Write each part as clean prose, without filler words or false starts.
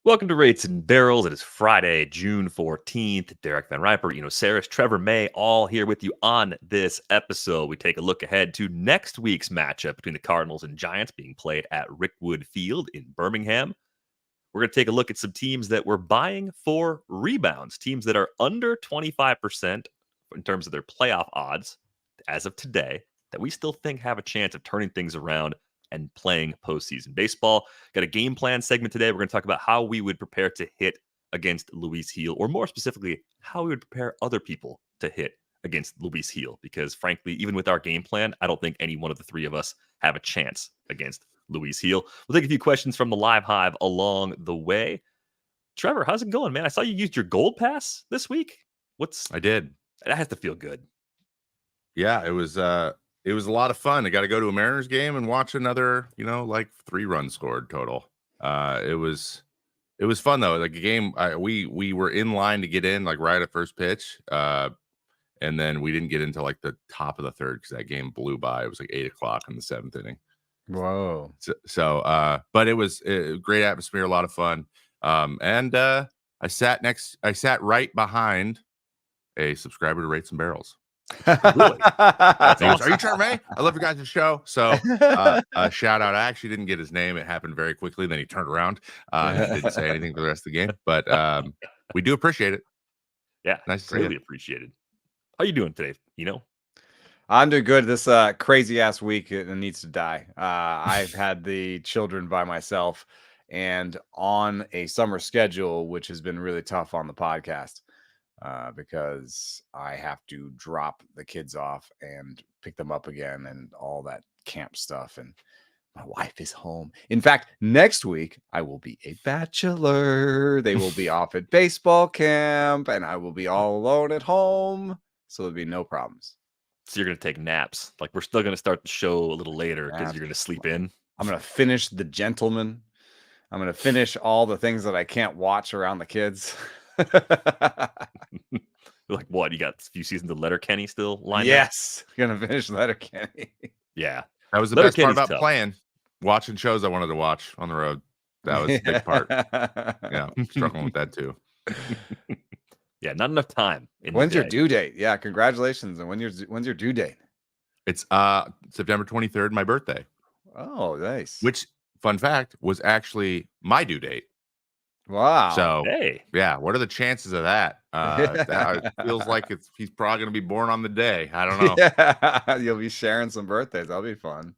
Welcome to Rates and Barrels. It is Friday, June 14th. Derek Van Riper, Saris, Trevor May, all here with you on this episode. We take a look ahead to next week's matchup between the Cardinals and Giants being played at Rickwood Field in Birmingham. We're going to take a look at some teams that we're buying for rebounds, teams that are under 25% in terms of their playoff odds as of today, that we still think have a chance of turning things around and playing postseason baseball. Got a game plan segment today. We're going to talk about how we would prepare to hit against Luis Gil, or more specifically, how we would prepare other people to hit against Luis Gil. Because frankly, even with our game plan, I don't think any one of the three of us have a chance against Luis Gil. We'll take a few questions from the Live Hive along the way. Trevor, how's it going, man? I saw you used your gold pass this week. I did. That has to feel good. Yeah, it was a lot of fun. I got to go to a Mariners game and watch another, like 3 runs scored total. It was fun though. Like a game, we were in line to get in like right at first pitch, and then we didn't get into like the top of the third because that game blew by. It was like 8:00 in the 7th inning. Whoa! But it was a great atmosphere, a lot of fun. And I sat right behind a subscriber to Rates and Barrels. Really? That's awesome. Are you Trevor May? I love your guys' show. So shout out. I actually didn't get his name. It happened very quickly. Then he turned around. He didn't say anything for the rest of the game, but we do appreciate it. Yeah, nice to really appreciated. How you doing today? I'm doing good. This crazy ass week, it needs to die. I've had the children by myself and on a summer schedule, which has been really tough on the podcast. Because I have to drop the kids off and pick them up again and all that camp stuff. And my wife is home. In fact, next week I will be a bachelor. They will be off at baseball camp and I will be all alone at home. So there'll be no problems. So you're going to take naps. Like we're still going to start the show a little later because you're going to sleep in. I'm going to finish The Gentleman. I'm going to finish all the things that I can't watch around the kids. Like what? You got a few seasons of Letterkenny still lined up? Yes, gonna finish Letterkenny. Yeah, that was the best part about playing, watching shows I wanted to watch on the road. That was a big part. Yeah, I'm struggling with that too. Yeah, not enough time. When's your due date? Yeah, congratulations. And when's your due date? It's September 23rd, my birthday. Oh, nice. Which, fun fact, was actually my due date. Wow. So, hey. Yeah, what are the chances of that? That feels like he's probably going to be born on the day. I don't know. Yeah, you'll be sharing some birthdays. That'll be fun.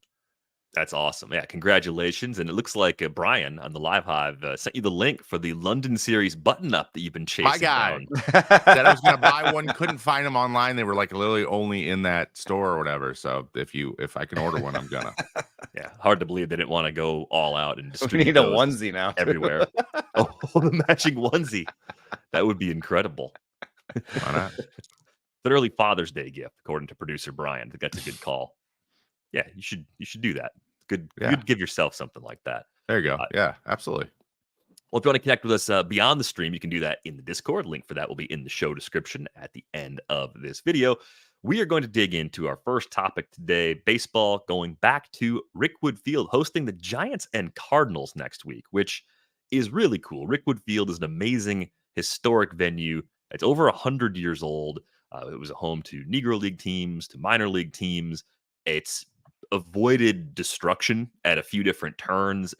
That's awesome. Yeah, congratulations. And it looks like Brian on the Live Hive sent you the link for the London Series button-up that you've been chasing. My guy said I was going to buy one. Couldn't find them online. They were like literally only in that store or whatever. So if I can order one, I'm gonna. Yeah, hard to believe they didn't want to go all out and distribute. We need a onesie now everywhere. Oh, the matching onesie. That would be incredible. Why not? The early Father's Day gift, according to producer Brian. I think that's a good call. Yeah, you should do that. Good, Good. Give yourself something like that. There you go. Yeah, absolutely. Well, if you want to connect with us beyond the stream, you can do that in the Discord. Link for that will be in the show description at the end of this video. We are going to dig into our first topic today, baseball, going back to Rickwood Field, hosting the Giants and Cardinals next week, which is really cool. Rickwood Field is an amazing historic venue. It's over 100 years old. It was a home to Negro League teams, to minor league teams. It's avoided destruction at a few different turns.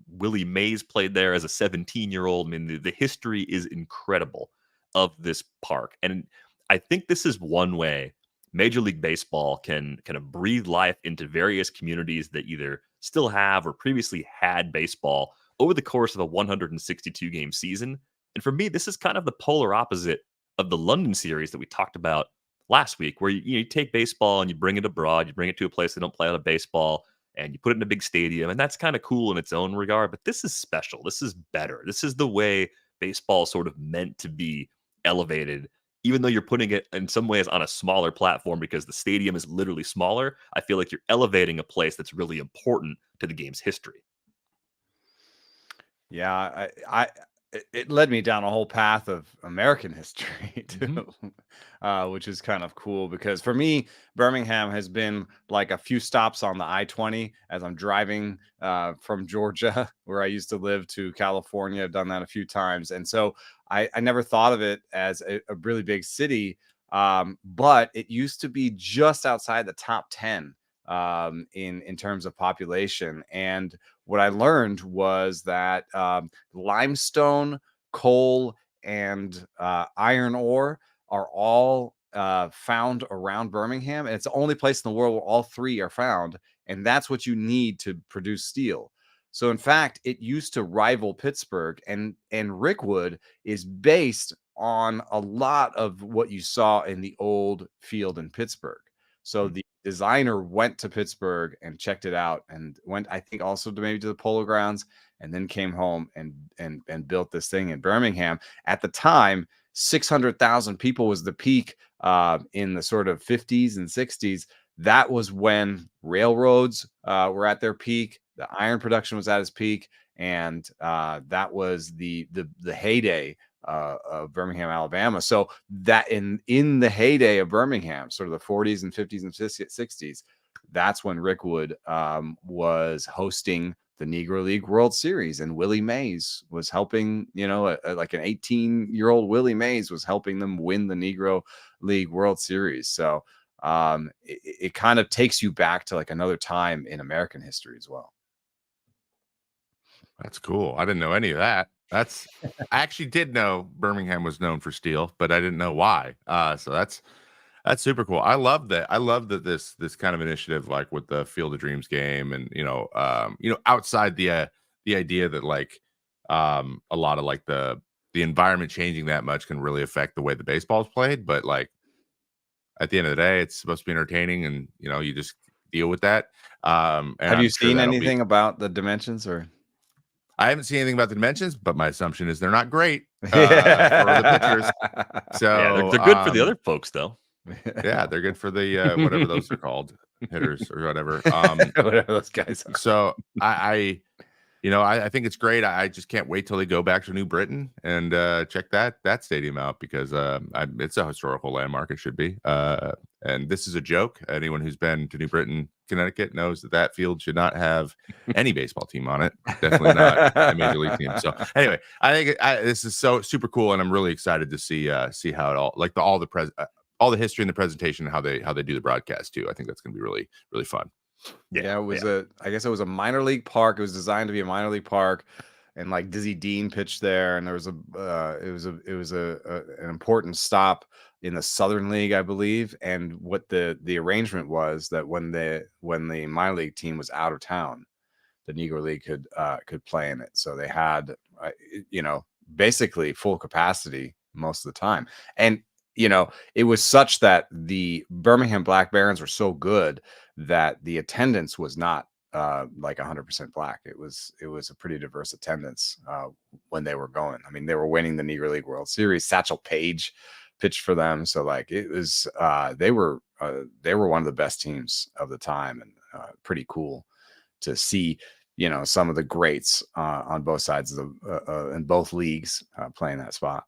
Willie Mays played there as a 17-year-old. I mean, the history is incredible of this park. And I think this is one way Major League Baseball can kind of breathe life into various communities that either still have or previously had baseball over the course of a 162-game season. And for me, this is kind of the polar opposite of the London series that we talked about last week, where you take baseball and you bring it abroad, you bring it to a place that don't play a lot of baseball, and you put it in a big stadium, and that's kind of cool in its own regard. But this is special. This is better. This is the way baseball is sort of meant to be elevated, even though you're putting it in some ways on a smaller platform because the stadium is literally smaller. I feel like you're elevating a place that's really important to the game's history. Yeah, it led me down a whole path of American history too, which is kind of cool because for me, Birmingham has been like a few stops on the I-20 as I'm driving from Georgia, where I used to live, to California. I've done that a few times. And so I never thought of it as a really big city, but it used to be just outside the top 10 in terms of population. And what I learned was that limestone, coal, and iron ore are all found around Birmingham. And it's the only place in the world where all three are found. And that's what you need to produce steel. So in fact, it used to rival Pittsburgh, and Rickwood is based on a lot of what you saw in the old field in Pittsburgh. So the designer went to Pittsburgh and checked it out, and went, I think, also to maybe to the Polo Grounds, and then came home and built this thing in Birmingham. At the time, 600,000 people was the peak in the sort of 50s and 60s. That was when railroads were at their peak. The iron production was at its peak, and that was the heyday of Birmingham, Alabama. So that in the heyday of Birmingham, sort of the 40s and 50s and 60s, that's when Rickwood was hosting the Negro League World Series, and Willie Mays was helping, like an 18-year-old Willie Mays was helping them win the Negro League World Series. So it kind of takes you back to like another time in American history as well. That's cool. I didn't know any of that. I actually did know Birmingham was known for steel, but I didn't know why. So that's super cool. I love that. I love that this kind of initiative, like with the Field of Dreams game, and outside the idea that like a lot of like the environment changing that much can really affect the way the baseball is played. But like at the end of the day, it's supposed to be entertaining, and you just deal with that. And have you seen anything about the dimensions, or? I haven't seen anything about the dimensions, but my assumption is they're not great for the pitchers. So yeah, they're good for the other folks, though. Yeah, they're good for the whatever those are called, hitters or whatever. Whatever those guys are. So I think it's great. I just can't wait till they go back to New Britain and check that stadium out, because it's a historical landmark. It should be. And this is a joke. Anyone who's been to New Britain, Connecticut, knows that field should not have any baseball team on it. Definitely not a major league team. So anyway, I think this is so super cool, and I'm really excited to see how it all, like all the history and the presentation, and how they do the broadcast too. I think that's going to be really, really fun. Yeah, it was I guess it was a minor league park. It was designed to be a minor league park, and like Dizzy Dean pitched there, and there was an important stop in the Southern League, I believe. And what the arrangement was that when the minor league team was out of town, the Negro League could play in it. So they had basically full capacity most of the time. And it was such that the Birmingham Black Barons were so good that the attendance was not like 100% black. It was a pretty diverse attendance when they were going. I mean, they were winning the Negro League World Series. Satchel Paige pitched for them, so like it was they were one of the best teams of the time, and pretty cool to see some of the greats on both sides of the in both leagues playing that spot.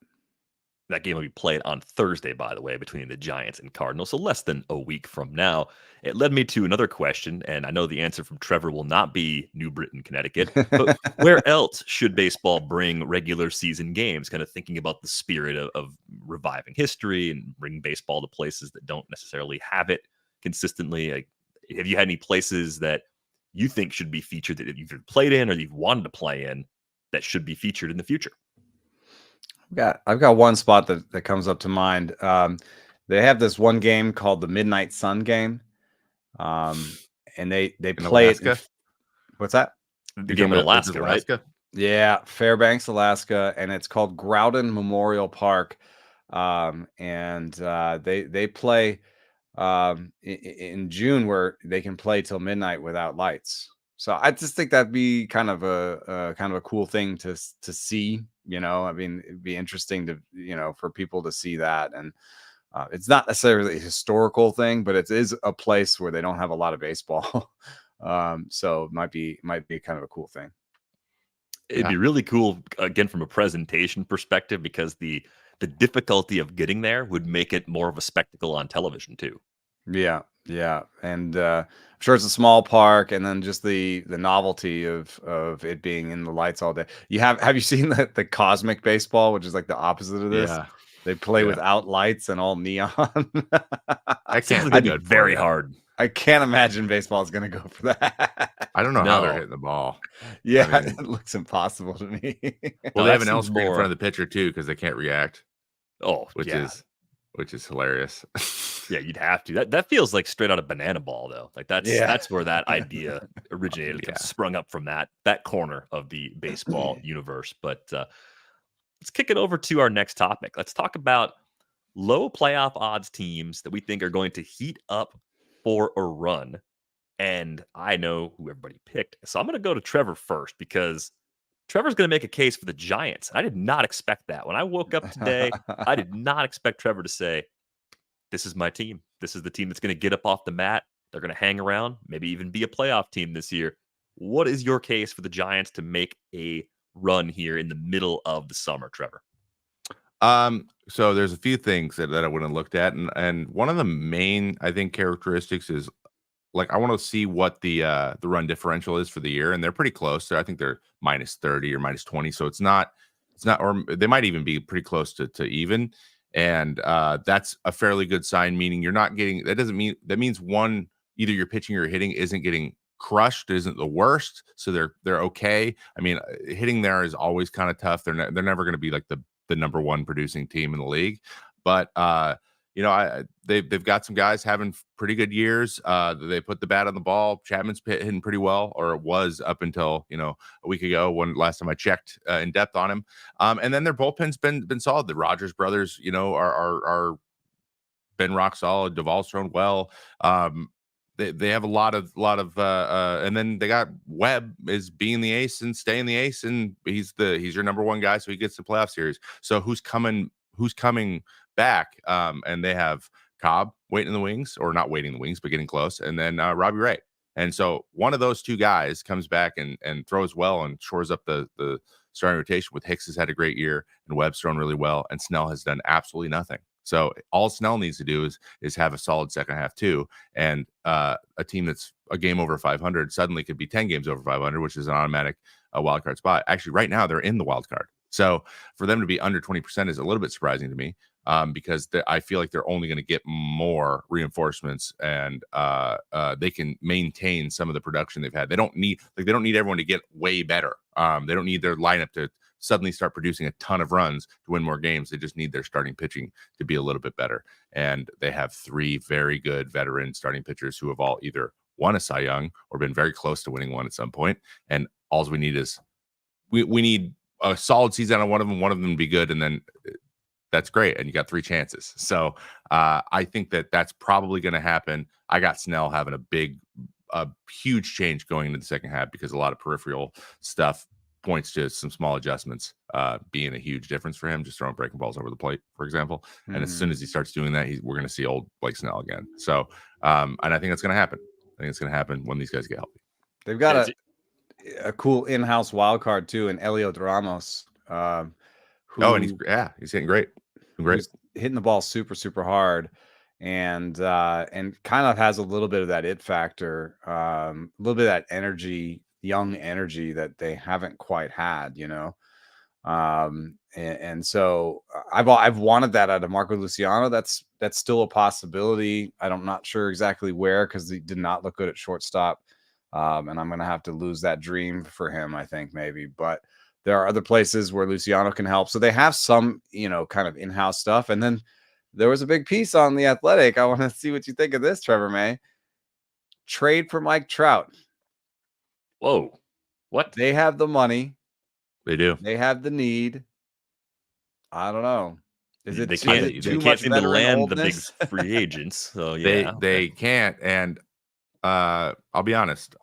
That game will be played on Thursday, by the way, between the Giants and Cardinals, so less than a week from now. It led me to another question, and I know the answer from Trevor will not be New Britain, Connecticut, but where else should baseball bring regular season games? Kind of thinking about the spirit of reviving history and bringing baseball to places that don't necessarily have it consistently. Like, have you had any places that you think should be featured that you've played in or you've wanted to play in that should be featured in the future? I've got one spot that comes up to mind. They have this one game called the Midnight Sun game, and they play Alaska? it. What's that? The game in Alaska, right? Yeah, Fairbanks, Alaska, and it's called Groudon Memorial Park. And they play in June, where they can play till midnight without lights. So I just think that'd be kind of a cool thing to see. I mean, it'd be interesting to for people to see that. And it's not necessarily a historical thing, but it is a place where they don't have a lot of baseball. So it might be kind of a cool thing. It'd be really cool, again, from a presentation perspective, because the difficulty of getting there would make it more of a spectacle on television too. Yeah, yeah, and I'm sure it's a small park, and then just the novelty of it being in the lights all day. Have you seen the cosmic baseball, which is like the opposite of this? Yeah. They play Yeah. without lights and all neon. That Seems can't like be it'd be good. very hard. I can't imagine baseball is going to go for that. I don't know how they're No. hitting the ball. Yeah, I mean- it looks impossible to me. Well, No, they that have an L seems screen in more- front of the pitcher too, because they can't react, Oh, which yeah. is hilarious. Yeah, you'd have to. That feels like straight out of Banana Ball, though. Like that's where that idea originated. Kind of sprung up from that corner of the baseball universe. But let's kick it over to our next topic. Let's talk about low playoff odds teams that we think are going to heat up for a run. And I know who everybody picked, so I'm going to go to Trevor first, because Trevor's going to make a case for the Giants. I did not expect that. When I woke up today, I did not expect Trevor to say, this is my team. This is the team that's going to get up off the mat. They're going to hang around, maybe even be a playoff team this year. What is your case for the Giants to make a run here in the middle of the summer, Trevor? So there's a few things that I would have looked at, and one of the main, I think, characteristics is, like, I want to see what the run differential is for the year, and they're pretty close. I think they're minus 30 or minus 20, so it's not, or they might even be pretty close to even. And that's a fairly good sign, meaning you're not getting, that means one, either your pitching or hitting isn't getting crushed, isn't the worst, so they're okay. I mean, hitting there is always kind of tough. They're never going to be like the number one producing team in the league, but they've got some guys having pretty good years. They put the bat on the ball. Chapman's hitting pretty well, or it was up until a week ago, when last time I checked in depth on him. And then their bullpen's been solid. The Rogers brothers, are been rock solid. Duvall's thrown well. They have a lot of and then they got Webb is being the ace and staying the ace, and he's your number one guy, so he gets the playoff series. So who's coming back? And they have Cobb waiting in the wings, or not waiting in the wings, but getting close, and then Robbie Ray. And so one of those two guys comes back and throws well and shores up the starting rotation. With Hicks has had a great year, and Webb's thrown really well, and Snell has done absolutely nothing. So all Snell needs to do is have a solid second half too, and a team that's a game over 500 suddenly could be 10 games over 500, which is an automatic wild card spot. Actually, right now they're in the wild card. So for them to be under 20% is a little bit surprising to me, because I feel like they're only going to get more reinforcements, and they can maintain some of the production they've had. They don't need everyone to get way better. They don't need their lineup to suddenly start producing a ton of runs to win more games. They just need their starting pitching to be a little bit better. And they have three very good veteran starting pitchers who have all either won a Cy Young or been very close to winning one at some point. And all we need is we need a solid season on one of them be good, and then that's great, and you got three chances. So I think that's probably going to happen. I got Snell having a huge change going into the second half, because a lot of peripheral stuff points to some small adjustments being a huge difference for him, just throwing breaking balls over the plate, for example. And as soon as he starts doing that, we're going to see old Blake Snell again. So and I think that's going to happen. I think it's going to happen when these guys get healthy. They've got a cool in-house wild card too, in Elliot Ramos. And he's hitting great. He's hitting the ball super, super hard, and kind of has a little bit of that it factor, a little bit of that energy, young energy that they haven't quite had, and so I've wanted that out of Marco Luciano. That's still a possibility. I'm not sure exactly where, because he did not look good at shortstop. And I'm going to have to lose that dream for him, I think, maybe. But there are other places where Luciano can help. So they have some, kind of in-house stuff. And then there was a big piece on The Athletic. I want to see what you think of this, Trevor May. Trade for Mike Trout. Whoa. What? They have the money. They do. They have the need. I don't know. They can't seem to land the big free agents. So yeah. They can't. And I'll be honest.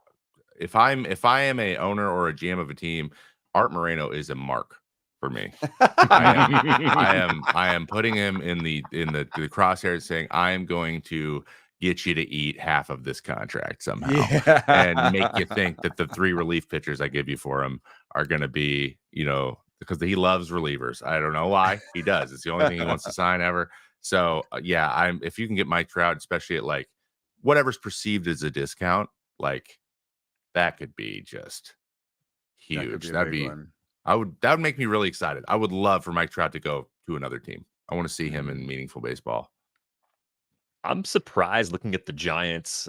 If I am a owner or a GM of a team, Art Moreno is a mark for me. I am putting him in the crosshairs, saying I am going to get you to eat half of this contract somehow, and make you think that the three relief pitchers I give you for him are going to be, because he loves relievers. I don't know why he does. It's the only thing he wants to sign ever. So yeah, if you can get Mike Trout, especially at like whatever's perceived as a discount, like that could be just huge. That would make me really excited. I would love for Mike Trout to go to another team. I want to see him in meaningful baseball. I'm surprised looking at the Giants.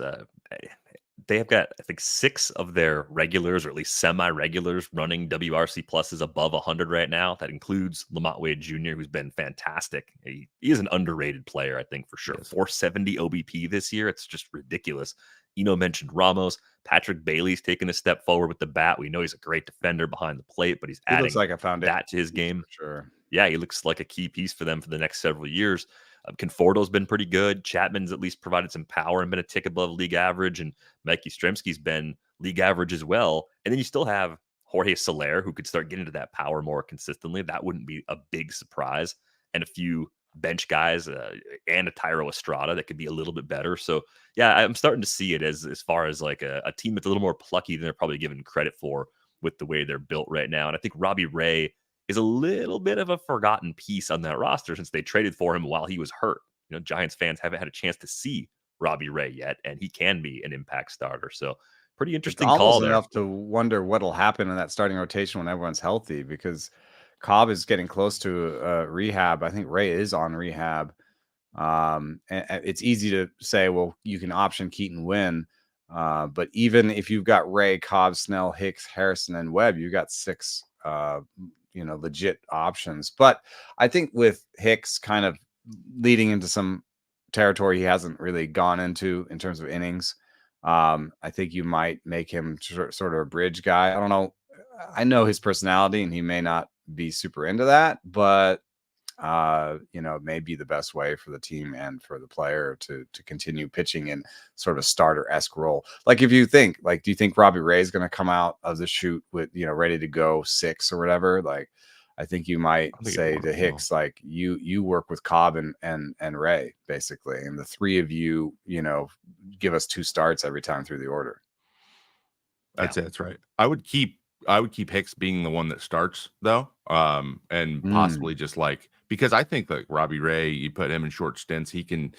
They have got, I think, 6 of their regulars, or at least semi-regulars, running WRC pluses above 100 right now. That includes Lamont Wade Jr., who's been fantastic. He is an underrated player, I think, for sure. 470 OBP this year. It's just ridiculous. Mentioned Ramos. Patrick Bailey's taken a step forward with the bat. We know he's a great defender behind the plate, but he's adding like a foundation that to his game. Sure. Yeah, he looks like a key piece for them for the next several years. Conforto's been pretty good. Chapman's at least provided some power and been a tick above league average. And Mike Yastrzemski's been league average as well. And then you still have Jorge Soler, who could start getting to that power more consistently. That wouldn't be a big surprise. And a few bench guys and a Tyro Estrada that could be a little bit better. So, yeah, I'm starting to see it as far as like a team that's a little more plucky than they're probably given credit for with the way they're built right now. And I think Robbie Ray is a little bit of a forgotten piece on that roster since they traded for him while he was hurt. Giants fans haven't had a chance to see Robbie Ray yet, and he can be an impact starter. So pretty interesting call there. Enough to wonder what'll happen in that starting rotation when everyone's healthy, because Cobb is getting close to rehab. I think Ray is on rehab. And it's easy to say, well, you can option Keaton Wynn. But even if you've got Ray, Cobb, Snell, Hicks, Harrison, and Webb, you've got 6 legit options. But I think with Hicks kind of leading into some territory he hasn't really gone into in terms of innings, I think you might make him sort of a bridge guy. I don't know. I know his personality and he may not be super into that, but it may be the best way for the team and for the player to continue pitching in sort of a starter-esque role. Like, if you think, like, do you think Robbie Ray is going to come out of the chute with, ready to go 6 or whatever? Like, I think you might say to Hicks, like, you work with Cobb and Ray, basically. And the 3 of you, give us 2 starts every time through the order. That's right. I would keep Hicks being the one that starts, though, and possibly just like, because I think like Robbie Ray, you put him in short stints, he can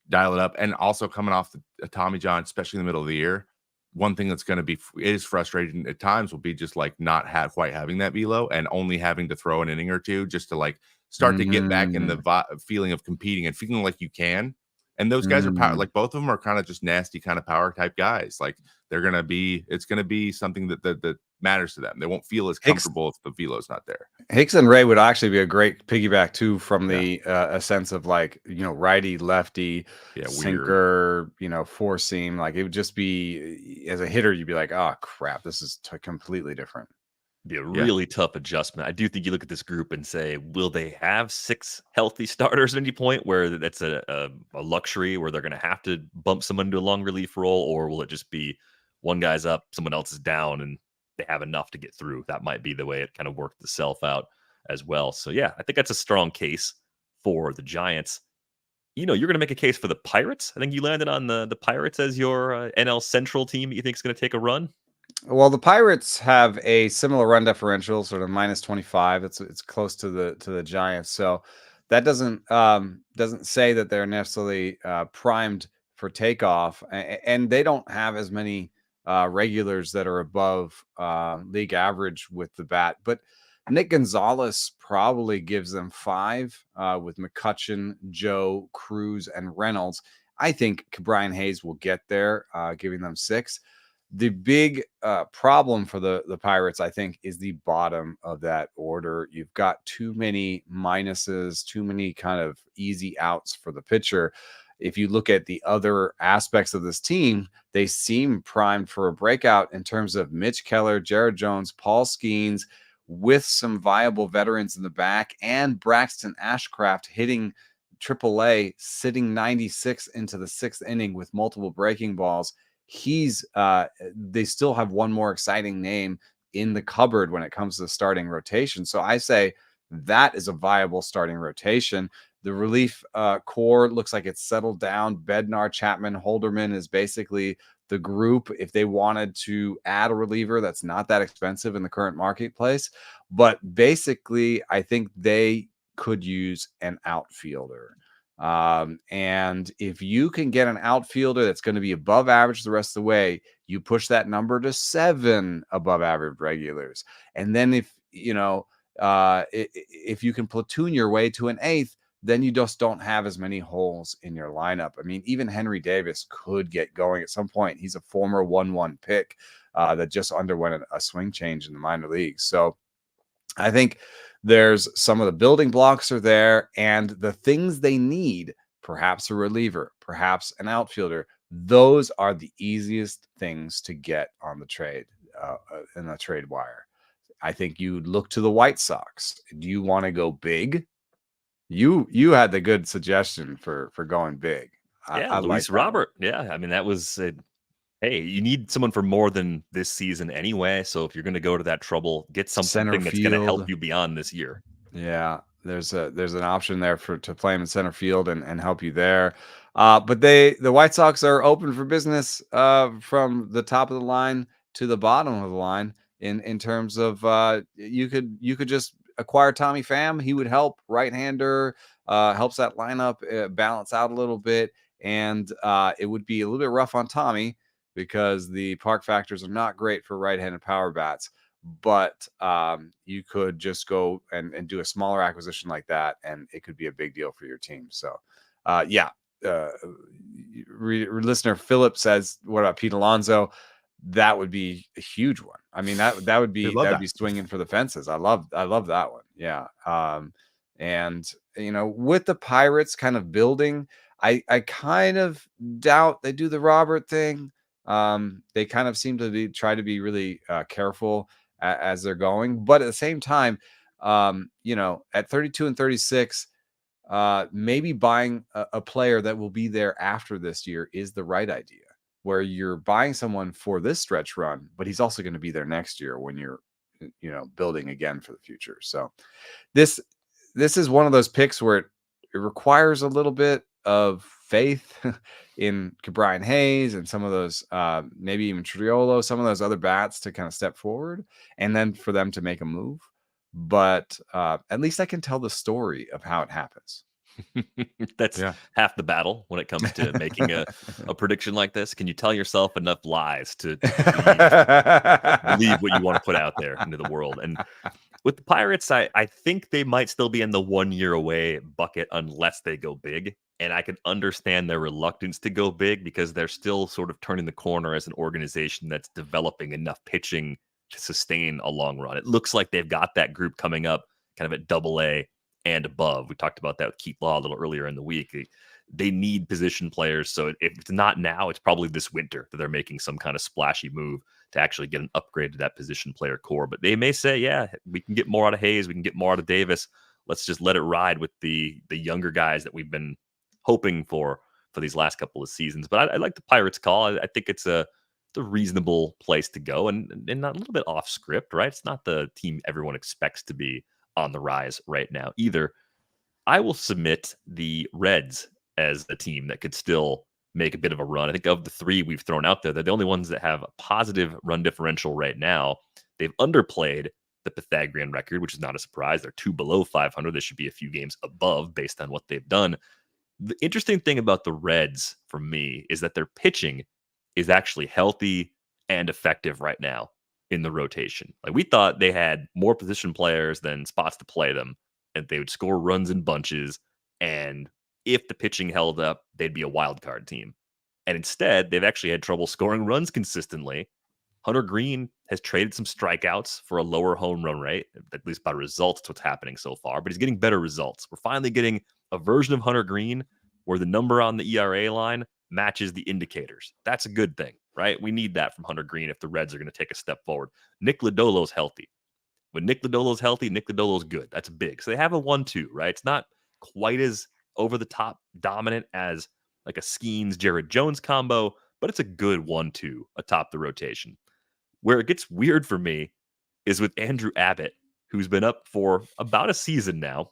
dial it up. And also coming off the Tommy John, especially in the middle of the year, one thing that's going to be is frustrating at times will be just like not quite having that velo and only having to throw an inning or 2 just to like start to get back in the feeling of competing and feeling like you can. And those guys are power, like both of them are kind of just nasty kind of power type guys. Like it's going to be something that matters to them. They won't feel as comfortable if the velo's not there. Hicks and Ray would actually be a great piggyback too, from the a sense of like, righty, lefty, sinker, four seam. Like it would just be, as a hitter, you'd be like, oh crap, this is completely different. Be a really tough adjustment. I do think you look at this group and say, will they have 6 healthy starters at any point where that's a luxury where they're going to have to bump someone into a long relief role, or will it just be one guy's up, someone else is down, and they have enough to get through? That might be the way it kind of worked itself out as well. So yeah, I think that's a strong case for the Giants. You're going to make a case for the Pirates. I think you landed on the Pirates as your NL Central team that you think is going to take a run. Well, the Pirates have a similar run differential, sort of -25. It's close to the Giants, so that doesn't say that they're necessarily primed for takeoff, and they don't have as many regulars that are above league average with the bat. But Nick Gonzalez probably gives them 5 with McCutchen, Joe, Cruz, and Reynolds. I think Brian Hayes will get there, giving them 6. The big problem for the Pirates, I think, is the bottom of that order. You've got too many minuses, too many kind of easy outs for the pitcher. If you look at the other aspects of this team, they seem primed for a breakout in terms of Mitch Keller, Jared Jones, Paul Skeens, with some viable veterans in the back, and Braxton Ashcraft hitting AAA, sitting 96 into the 6th inning with multiple breaking balls. They still have one more exciting name in the cupboard when it comes to the starting rotation. So I say that is a viable starting rotation. The relief core looks like it's settled down. Bednar, Chapman, Holderman is basically the group if they wanted to add a reliever that's not that expensive in the current marketplace. But basically, I think they could use an outfielder. And if you can get an outfielder that's going to be above average the rest of the way, you push that number to 7 above average regulars. And then if you can platoon your way to an 8th, then you just don't have as many holes in your lineup. I mean, even Henry Davis could get going at some point. He's a former 1-1 pick that just underwent a swing change in the minor leagues. So I think there's some of the building blocks are there, and the things they need, perhaps a reliever, perhaps an outfielder, those are the easiest things to get on the trade in the trade wire. I think you look to the White Sox. Do you want to go big? You had the good suggestion for going big. I Luis Robert. Yeah, I mean that was hey, you need someone for more than this season anyway. So if you're going to go to that trouble, get something that's going to help you beyond this year. Yeah, there's an option there to play him in center field and help you there. But the White Sox are open for business from the top of the line to the bottom of the line in terms of you could just acquire Tommy Pham. He would help, right-hander, helps that lineup balance out a little bit, and it would be a little bit rough on Tommy because the park factors are not great for right-handed power bats. But you could just go and do a smaller acquisition like that, and it could be a big deal for your team. So, listener Philip says, "What about Pete Alonso?" That would be a huge one. I mean, that would be swinging for the fences. I love that one. Yeah. And with the Pirates kind of building, I kind of doubt they do the Robert thing. They kind of seem to try to be really careful as they're going, but at the same time, at 32 and 36, maybe buying a player that will be there after this year is the right idea, where you're buying someone for this stretch run, but he's also going to be there next year when you're, building again for the future. So this is one of those picks where it requires a little bit of faith in Brian Hayes and some of those, maybe even Triolo, some of those other bats to kind of step forward and then for them to make a move. But at least I can tell the story of how it happens. That's half the battle when it comes to making a prediction like this. Can you tell yourself enough lies to believe what you want to put out there into the world? And with the Pirates, I think they might still be in the 1 year away bucket unless they go big. And I can understand their reluctance to go big because they're still sort of turning the corner as an organization that's developing enough pitching to sustain a long run. It looks like they've got that group coming up kind of at AA and above. We talked about that with Keith Law a little earlier in the week. They need position players. So if it's not now, it's probably this winter that they're making some kind of splashy move to actually get an upgrade to that position player core. But they may say, yeah, we can get more out of Hayes. We can get more out of Davis. Let's just let it ride with the younger guys that we've been hoping for these last couple of seasons. But I like the Pirates call. I think it's a reasonable place to go and not a little bit off script, right? It's not the team everyone expects to be on the rise right now either. I will submit the Reds as a team that could still make a bit of a run. I think of the three we've thrown out there, they're the only ones that have a positive run differential right now. They've underplayed the Pythagorean record, which is not a surprise. They're 2 below 500. There should be a few games above based on what they've done. The interesting thing about the Reds for me is that their pitching is actually healthy and effective right now in the rotation. Like we thought they had more position players than spots to play them, and they would score runs in bunches. And if the pitching held up, they'd be a wild card team. And instead, they've actually had trouble scoring runs consistently. Hunter Green has traded some strikeouts for a lower home run rate, at least by results to what's happening so far, but he's getting better results. We're finally getting a version of Hunter Green where the number on the ERA line matches the indicators. That's a good thing, right? We need that from Hunter Green if the Reds are going to take a step forward. Nick Lodolo's healthy. When Nick Lodolo's healthy, Nick Lodolo's good. That's big. So they have a 1-2, right? It's not quite as over-the-top dominant as like a Skeens-Jared Jones combo, but it's a good 1-2 atop the rotation. Where it gets weird for me is with Andrew Abbott, who's been up for about a season now.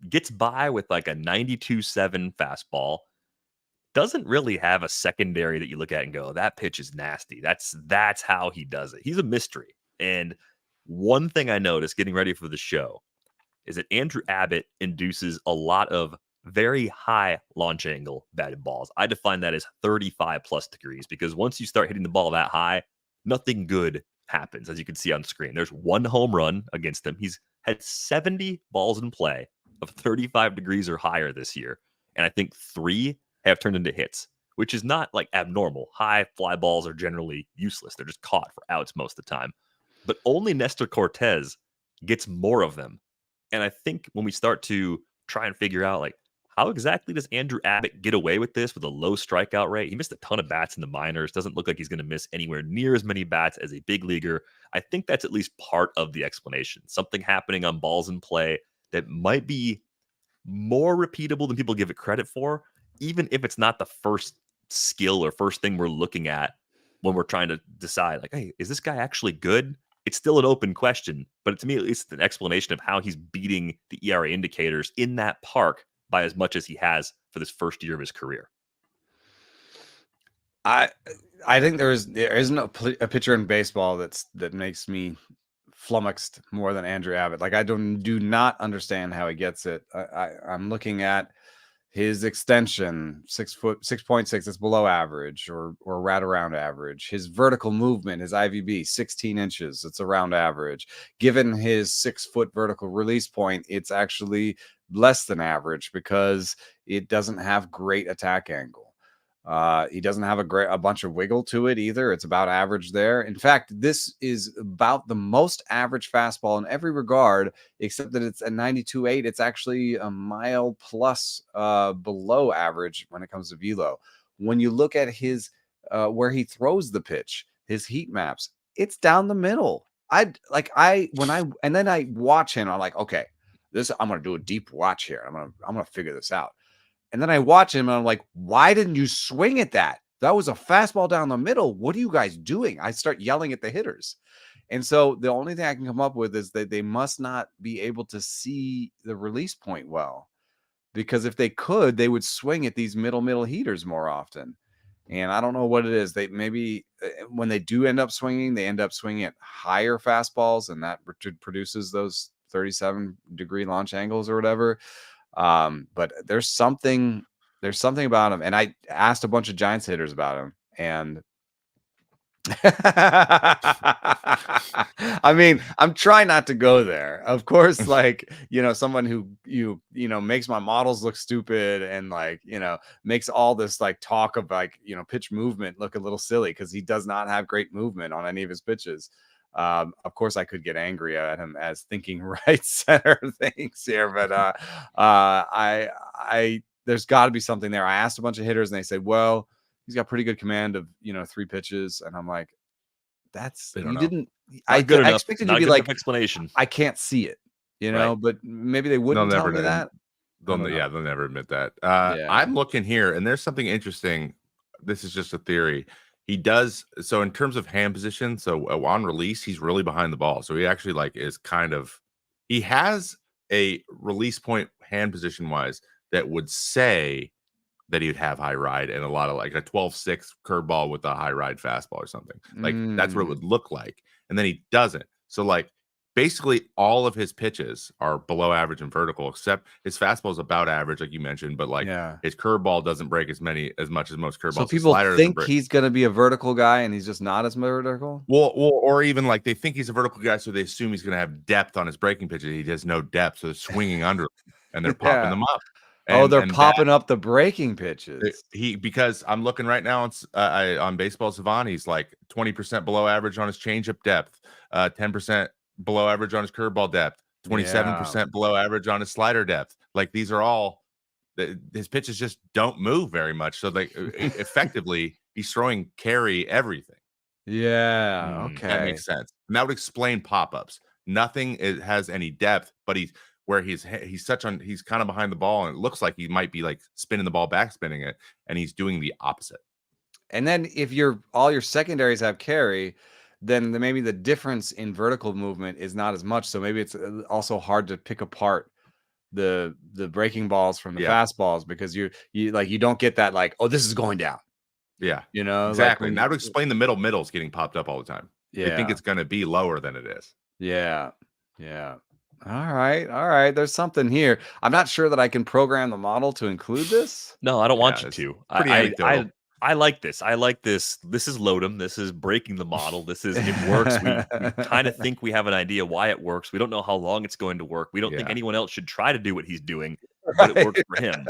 gets by with like a 92.7 fastball. Doesn't really have a secondary that you look at and go, that pitch is nasty. That's how he does it. He's a mystery. And one thing I noticed getting ready for the show is that Andrew Abbott induces a lot of very high launch angle batted balls. I define that as 35 plus degrees, because once you start hitting the ball that high, nothing good happens, as you can see on screen. There's one home run against him. He's had 70 balls in play of 35 degrees or higher this year. And I think 3 have turned into hits, which is not like abnormal. High fly balls are generally useless. They're just caught for outs most of the time. But only Nestor Cortez gets more of them. And I think when we start to try and figure out, like, how exactly does Andrew Abbott get away with this with a low strikeout rate? He missed a ton of bats in the minors. Doesn't look like he's going to miss anywhere near as many bats as a big leaguer. I think that's at least part of the explanation. Something happening on balls in play that might be more repeatable than people give it credit for, even if it's not the first skill or first thing we're looking at when we're trying to decide, like, hey, is this guy actually good? It's still an open question, but to me, it's an explanation of how he's beating the ERA indicators in that park by as much as he has for this first year of his career. I think there isn't a pitcher in baseball that makes me flummoxed more than Andrew Abbott. Like, I do not understand how he gets it. I'm looking at his extension, 6'6", it's below average or right around average. His vertical movement, his IVB, 16 inches, it's around average. Given his 6 foot vertical release point, it's actually less than average because it doesn't have great attack angle. He doesn't have a bunch of wiggle to it either. It's about average there. In fact, this is about the most average fastball in every regard, except that it's a 92.8. It's actually a mile plus below average when it comes to velo. When you look at his where he throws the pitch, his heat maps, it's down the middle. And then I watch him, I'm like, okay, I'm gonna do a deep watch here. I'm gonna figure this out. And then I watch him and I'm like, why didn't you swing at that? That was a fastball down the middle. What are you guys doing? I start yelling at the hitters. And so the only thing I can come up with is that they must not be able to see the release point well, because if they could, they would swing at these middle heaters more often. And I don't know what it is. They maybe when they do end up swinging, they end up swinging at higher fastballs, and that produces those 37-degree launch angles or whatever. But there's something about him. And I asked a bunch of Giants hitters about him, and I mean, I'm trying not to go there. Of course, like, someone who makes my models look stupid and makes all this like talk of pitch movement look a little silly because he does not have great movement on any of his pitches. Of course, I could get angry at him as thinking right center things here, but I there's got to be something there. I asked a bunch of hitters, and they said, "Well, he's got pretty good command of 3 pitches," and I'm like, "That's you didn't." I expected you to be like explanation. I can't see it, right. But maybe they wouldn't tell me that. They'll never admit that. I'm looking here, and there's something interesting. This is just a theory. He does so in terms of hand position. So on release, he's really behind the ball. So he actually he has a release point hand position wise that would say that he would have high ride and a lot of like a 12-6 curveball with a high ride fastball or something. That's what it would look like. And then he doesn't. So basically all of his pitches are below average and vertical, except his fastball is about average, like you mentioned, but his curveball doesn't break as much as most curveballs. So people think he's going to be a vertical guy and he's just not as vertical. Well, or even they think he's a vertical guy, so they assume he's going to have depth on his breaking pitches. He has no depth, so they're swinging under and they're popping them up. They're popping up the breaking pitches. Because I'm looking right now on Baseball Savant, he's 20% below average on his changeup depth, 10% below average on his curveball depth, 27% below average on his slider depth. These are all his pitches just don't move very much. So effectively he's throwing carry everything. Yeah. Okay. That makes sense. And that would explain pop-ups. Nothing has any depth, but he's kind of behind the ball, and it looks like he might be spinning the ball back, spinning it, and he's doing the opposite. And then if all your secondaries have carry, then maybe the difference in vertical movement is not as much. So maybe it's also hard to pick apart the breaking balls from the Yeah. fastballs, because you don't get that like, oh, this is going down. Yeah, You know, exactly. like Now to explain the middle's getting popped up all the time. They think it's going to be lower than it is. Yeah. All right. There's something here. I'm not sure that I can program the model to include this. No, I don't want Yeah, you it's to. pretty anecdotal. I like this. I like this. This is Lodem. This is breaking the model. This is it works. We kind of think we have an idea why it works. We don't know how long it's going to work. We don't think Yeah. anyone else should try to do what he's doing, but it works for him,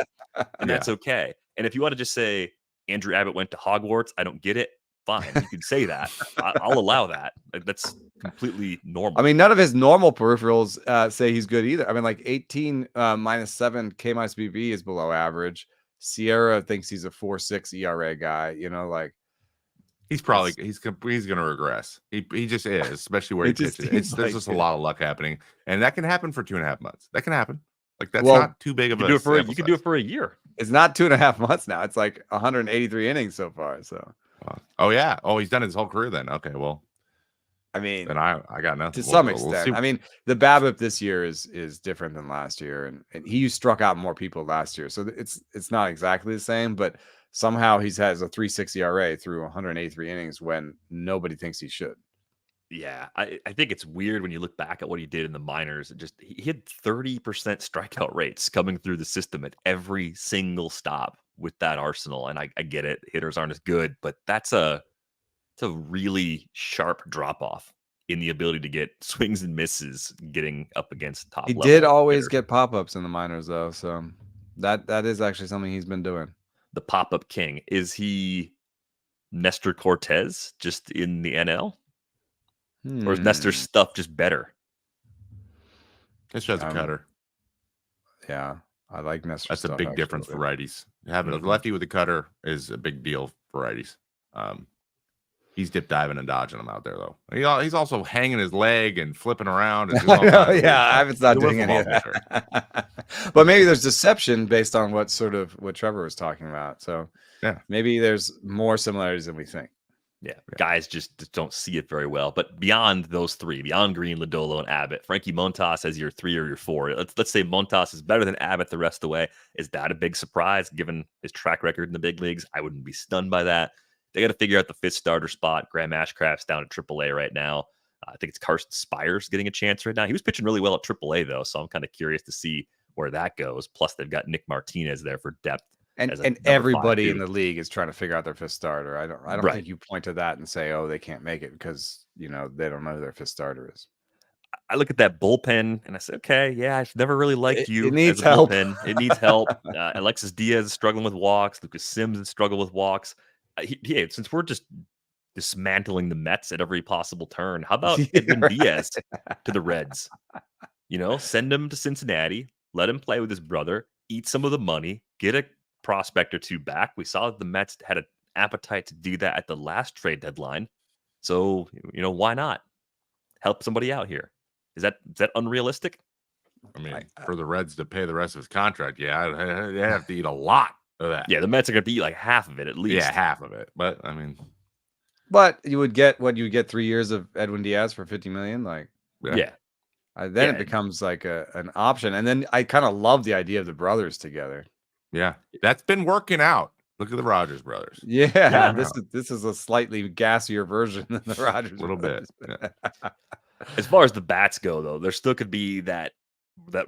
and that's okay. And if you want to just say Andrew Abbott went to Hogwarts, I don't get it. Fine, you can say that. I'll allow that. Like, that's completely normal. I mean, none of his normal peripherals say he's good either. I mean, like 18 -7 K minus BB is below average. Sierra thinks he's a 4.6 ERA guy. You know, like he's probably he's going to regress. He just is, especially where he pitches. There's just a lot of luck happening, and that can happen for 2.5 months. That can happen. Like that's not too big of a. You can do it for a year. It's not 2.5 months now. It's like 183 innings so far. So. Oh yeah. Oh, he's done his whole career then. Okay, well. I mean, and I got nothing to some extent. I mean, the BABIP this year is different than last year, and he struck out more people last year, so it's not exactly the same. But somehow he has a 3.6 ERA through 183 innings when nobody thinks he should. Yeah, I think it's weird when you look back at what he did in the minors. He had 30% strikeout rates coming through the system at every single stop with that arsenal, and I get it. Hitters aren't as good, but it's a really sharp drop off in the ability to get swings and misses getting up against top. He did always get pop-ups in the minors though, so that is actually something he's been doing. The pop-up king. Is he Nestor Cortez just in the NL? Or is Nestor's stuff just better? This has a cutter. Yeah, I like Nestor. That's a big difference for righties. Having a lefty with a cutter is a big deal for righties. He's dip diving and dodging them out there, though. He's also hanging his leg and flipping around. And doing Abbott's not doing any of that. But maybe there's deception based on what Trevor was talking about. So yeah, maybe there's more similarities than we think. Yeah, guys just don't see it very well. But beyond those three, beyond Green, Lodolo, and Abbott, Frankie Montas as your 3 or your 4. Let's say Montas is better than Abbott the rest of the way. Is that a big surprise given his track record in the big leagues? I wouldn't be stunned by that. They got to figure out the 5th starter spot. Graham Ashcraft's down at AAA right now. I think it's Carson Spires getting a chance right now. He was pitching really well at AAA though, so I'm kind of curious to see where that goes. Plus, they've got Nick Martinez there for depth. And everybody in the league is trying to figure out their 5th starter. I don't think you point to that and say, oh, they can't make it because they don't know who their 5th starter is. I look at that bullpen and I say, okay, yeah, I've never really liked you. It needs help. It needs help. Alexis Diaz is struggling with walks. Lucas Sims is struggling with walks. Since we're just dismantling the Mets at every possible turn, how about Edwin Diaz to the Reds? Send him to Cincinnati, let him play with his brother, eat some of the money, get a prospect or 2 back. We saw that the Mets had an appetite to do that at the last trade deadline. So, why not help somebody out here? Is that unrealistic? I mean, for the Reds to pay the rest of his contract, they have to eat a lot of that. Yeah, the Mets are going to eat like half of it at least. Yeah, half of it. But I mean, you would get 3 years of Edwin Diaz for $50 million. Then it becomes like an option. And then I kind of love the idea of the brothers together. Yeah, that's been working out. Look at the Rogers brothers. Yeah, this is a slightly gassier version than the Rogers. A little bit. Yeah. As far as the bats go, though, there still could be that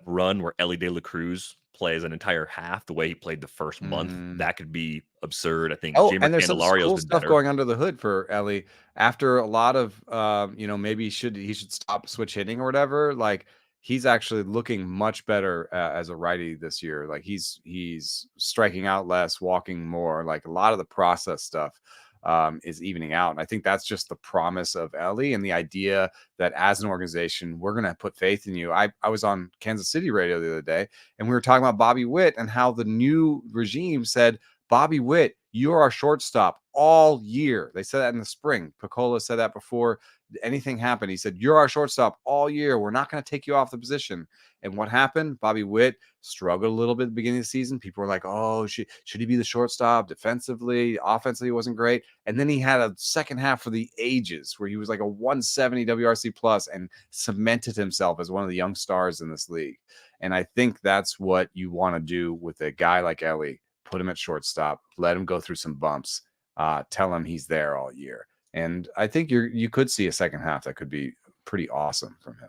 run where Elly De La Cruz plays an entire half the way he played the first month. That could be absurd. I think. And there's some cool stuff going under the hood for Elly after a lot of maybe he should stop switch hitting or whatever. Like he's actually looking much better as a righty this year. Like he's striking out less, walking more. Like a lot of the process stuff is evening out. And I think that's just the promise of Elly and the idea that as an organization, we're going to put faith in you. I was on Kansas City radio the other day, and we were talking about Bobby Witt and how the new regime said, Bobby Witt, you're our shortstop all year. They said that in the spring. Picola said that before anything happened, he said, "You're our shortstop all year. We're not going to take you off the position." And what happened? Bobby Witt struggled a little bit at the beginning of the season. People were like, "Oh, should he be the shortstop?" Defensively, offensively, it wasn't great. And then he had a second half for the ages where he was like a 170 WRC plus and cemented himself as one of the young stars in this league. And I think that's what you want to do with a guy like Ellie. Put him at shortstop, let him go through some bumps, tell him he's there all year. And I think you could see a second half that could be pretty awesome from him.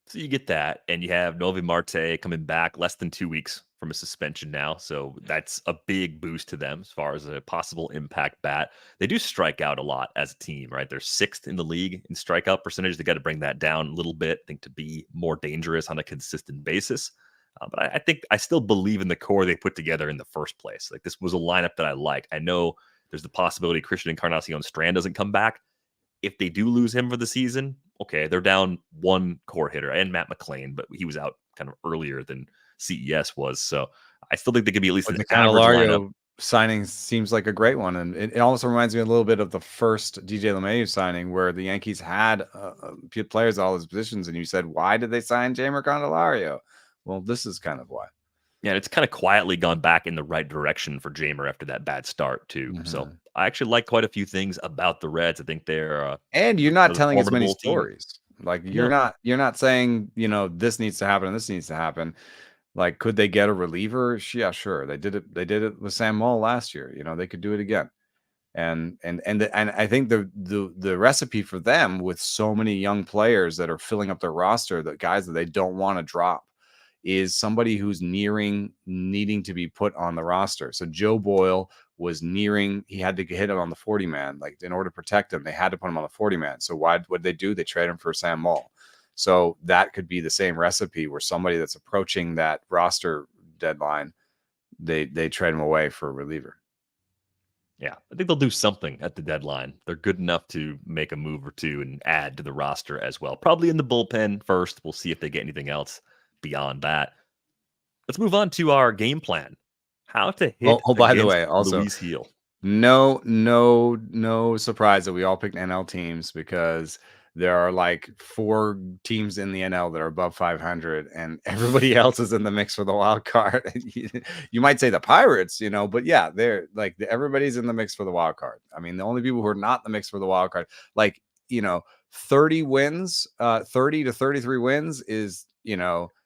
So you get that, and you have Novi Marte coming back less than 2 weeks from a suspension now. So that's a big boost to them as far as a possible impact bat. They do strike out a lot as a team, right? They're 6th in the league in strikeout percentage. They got to bring that down a little bit, I think, to be more dangerous on a consistent basis. But I think I still believe in the core they put together in the first place. Like, this was a lineup that I like. I know there's the possibility Christian Encarnacion Strand doesn't come back. If they do lose him for the season, okay, they're down one core hitter and Matt McClain, but he was out kind of earlier than CES was. So I still think they could be at least an average lineup. Signing seems like a great one, and it also reminds me a little bit of the first DJ LeMahieu signing, where the Yankees had players at all his positions, and you said, why did they sign Jeimer Candelario? Well, this is kind of why. Yeah, it's kind of quietly gone back in the right direction for Jeimer after that bad start too. So I actually like quite a few things about the Reds. I think they're and you're not telling as many stories. Like you're not saying, this needs to happen and this needs to happen. Like, could they get a reliever? Yeah, sure. They did it with Sam Moll last year. They could do it again. And I think the recipe for them, with so many young players that are filling up their roster, the guys that they don't want to drop, is somebody who's needing to be put on the roster. So Joe Boyle was he had to hit him on the 40 man. Like, in order to protect him, they had to put him on the 40 man. So what did they do? They trade him for Sam Moll. So that could be the same recipe, where somebody that's approaching that roster deadline, they trade him away for a reliever. Yeah, I think they'll do something at the deadline. They're good enough to make a move or two and add to the roster as well. Probably in the bullpen first. We'll see if they get anything else beyond that. Let's move on to our game plan. How to hit by the way, also Luis Gil. No surprise that we all picked NL teams, because there are like 4 teams in the NL that are above 500, and everybody else is in the mix for the wild card. You might say the Pirates, but yeah, they're like, everybody's in the mix for the wild card. I mean, the only people who are not in the mix for the wild card, 30 wins, 30 to 33 wins is,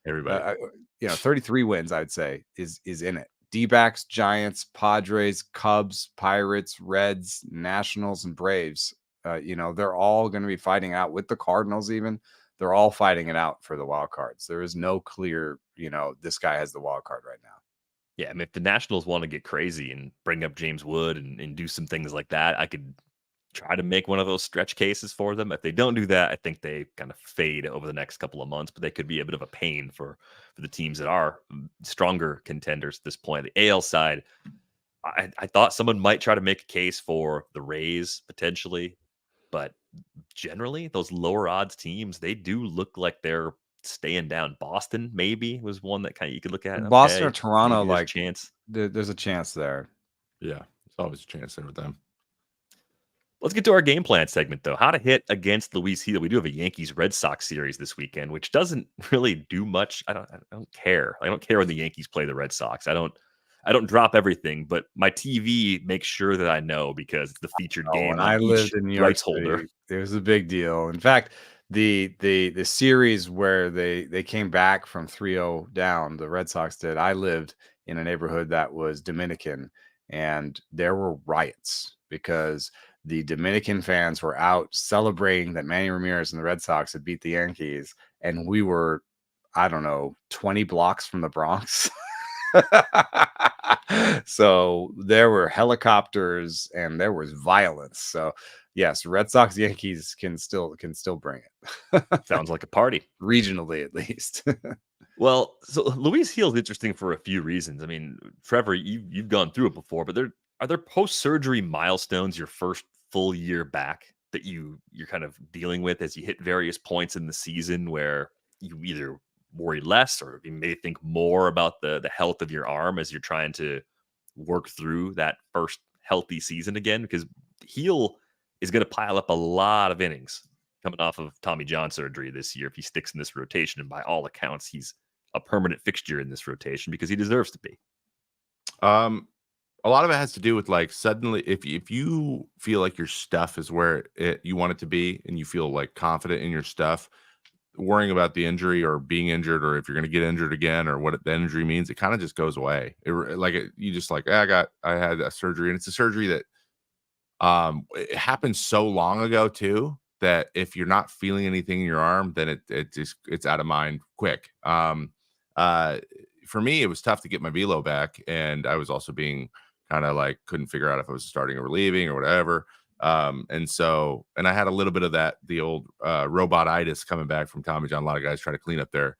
everybody, 33 wins, I'd say, is in it. D-backs, Giants, Padres, Cubs, Pirates, Reds, Nationals, and Braves. They're all going to be fighting out with the Cardinals. Even they're all fighting it out for the wild cards. There is no clear, this guy has the wild card right now. Yeah, I mean, if the Nationals want to get crazy and bring up James Wood and do some things like that, I could try to make one of those stretch cases for them. If they don't do that, I think they kind of fade over the next couple of months, but they could be a bit of a pain for the teams that are stronger contenders at this point. The AL side, I thought someone might try to make a case for the Rays potentially, but generally those lower odds teams, they do look like they're staying down. Boston maybe was one that kind of you could look at. Boston or Toronto, like chance. There's a chance there. Yeah, there's always a chance there with them. Let's get to our game plan segment, though. How to hit against Luis Gil. We do have a Yankees-Red Sox series this weekend, which doesn't really do much. I don't care. I don't care when the Yankees play the Red Sox. I don't drop everything, but my TV makes sure that I know, because it's the featured game. When I lived in New York City, it was a big deal. In fact, the series where they came back from 3-0 down, the Red Sox did. I lived in a neighborhood that was Dominican, and there were riots because the Dominican fans were out celebrating that Manny Ramirez and the Red Sox had beat the Yankees, and we were, 20 blocks from the Bronx. So there were helicopters and there was violence. So yes, Red Sox Yankees can still bring it. Sounds like a party, regionally at least. Well, so Luis Gil is interesting for a few reasons. I mean, Trevor, you've gone through it before, but are there post-surgery milestones your first full year back that you're kind of dealing with as you hit various points in the season where you either worry less or you may think more about the health of your arm as you're trying to work through that first healthy season again? Because Gil is going to pile up a lot of innings coming off of Tommy John surgery this year, if he sticks in this rotation, and by all accounts, he's a permanent fixture in this rotation because he deserves to be. A lot of it has to do with like suddenly if you feel like your stuff is where you want it to be and you feel like confident in your stuff, worrying about the injury or being injured or if you're going to get injured again or what the injury means, it kind of just goes away. You just like, I had a surgery, and it's a surgery that it happened so long ago too that if you're not feeling anything in your arm, then it's out of mind quick. For me, it was tough to get my velo back, and I was also being kind of like couldn't figure out if I was starting or relieving or whatever. And I had a little bit of the old robotitis coming back from Tommy John. A lot of guys try to clean up their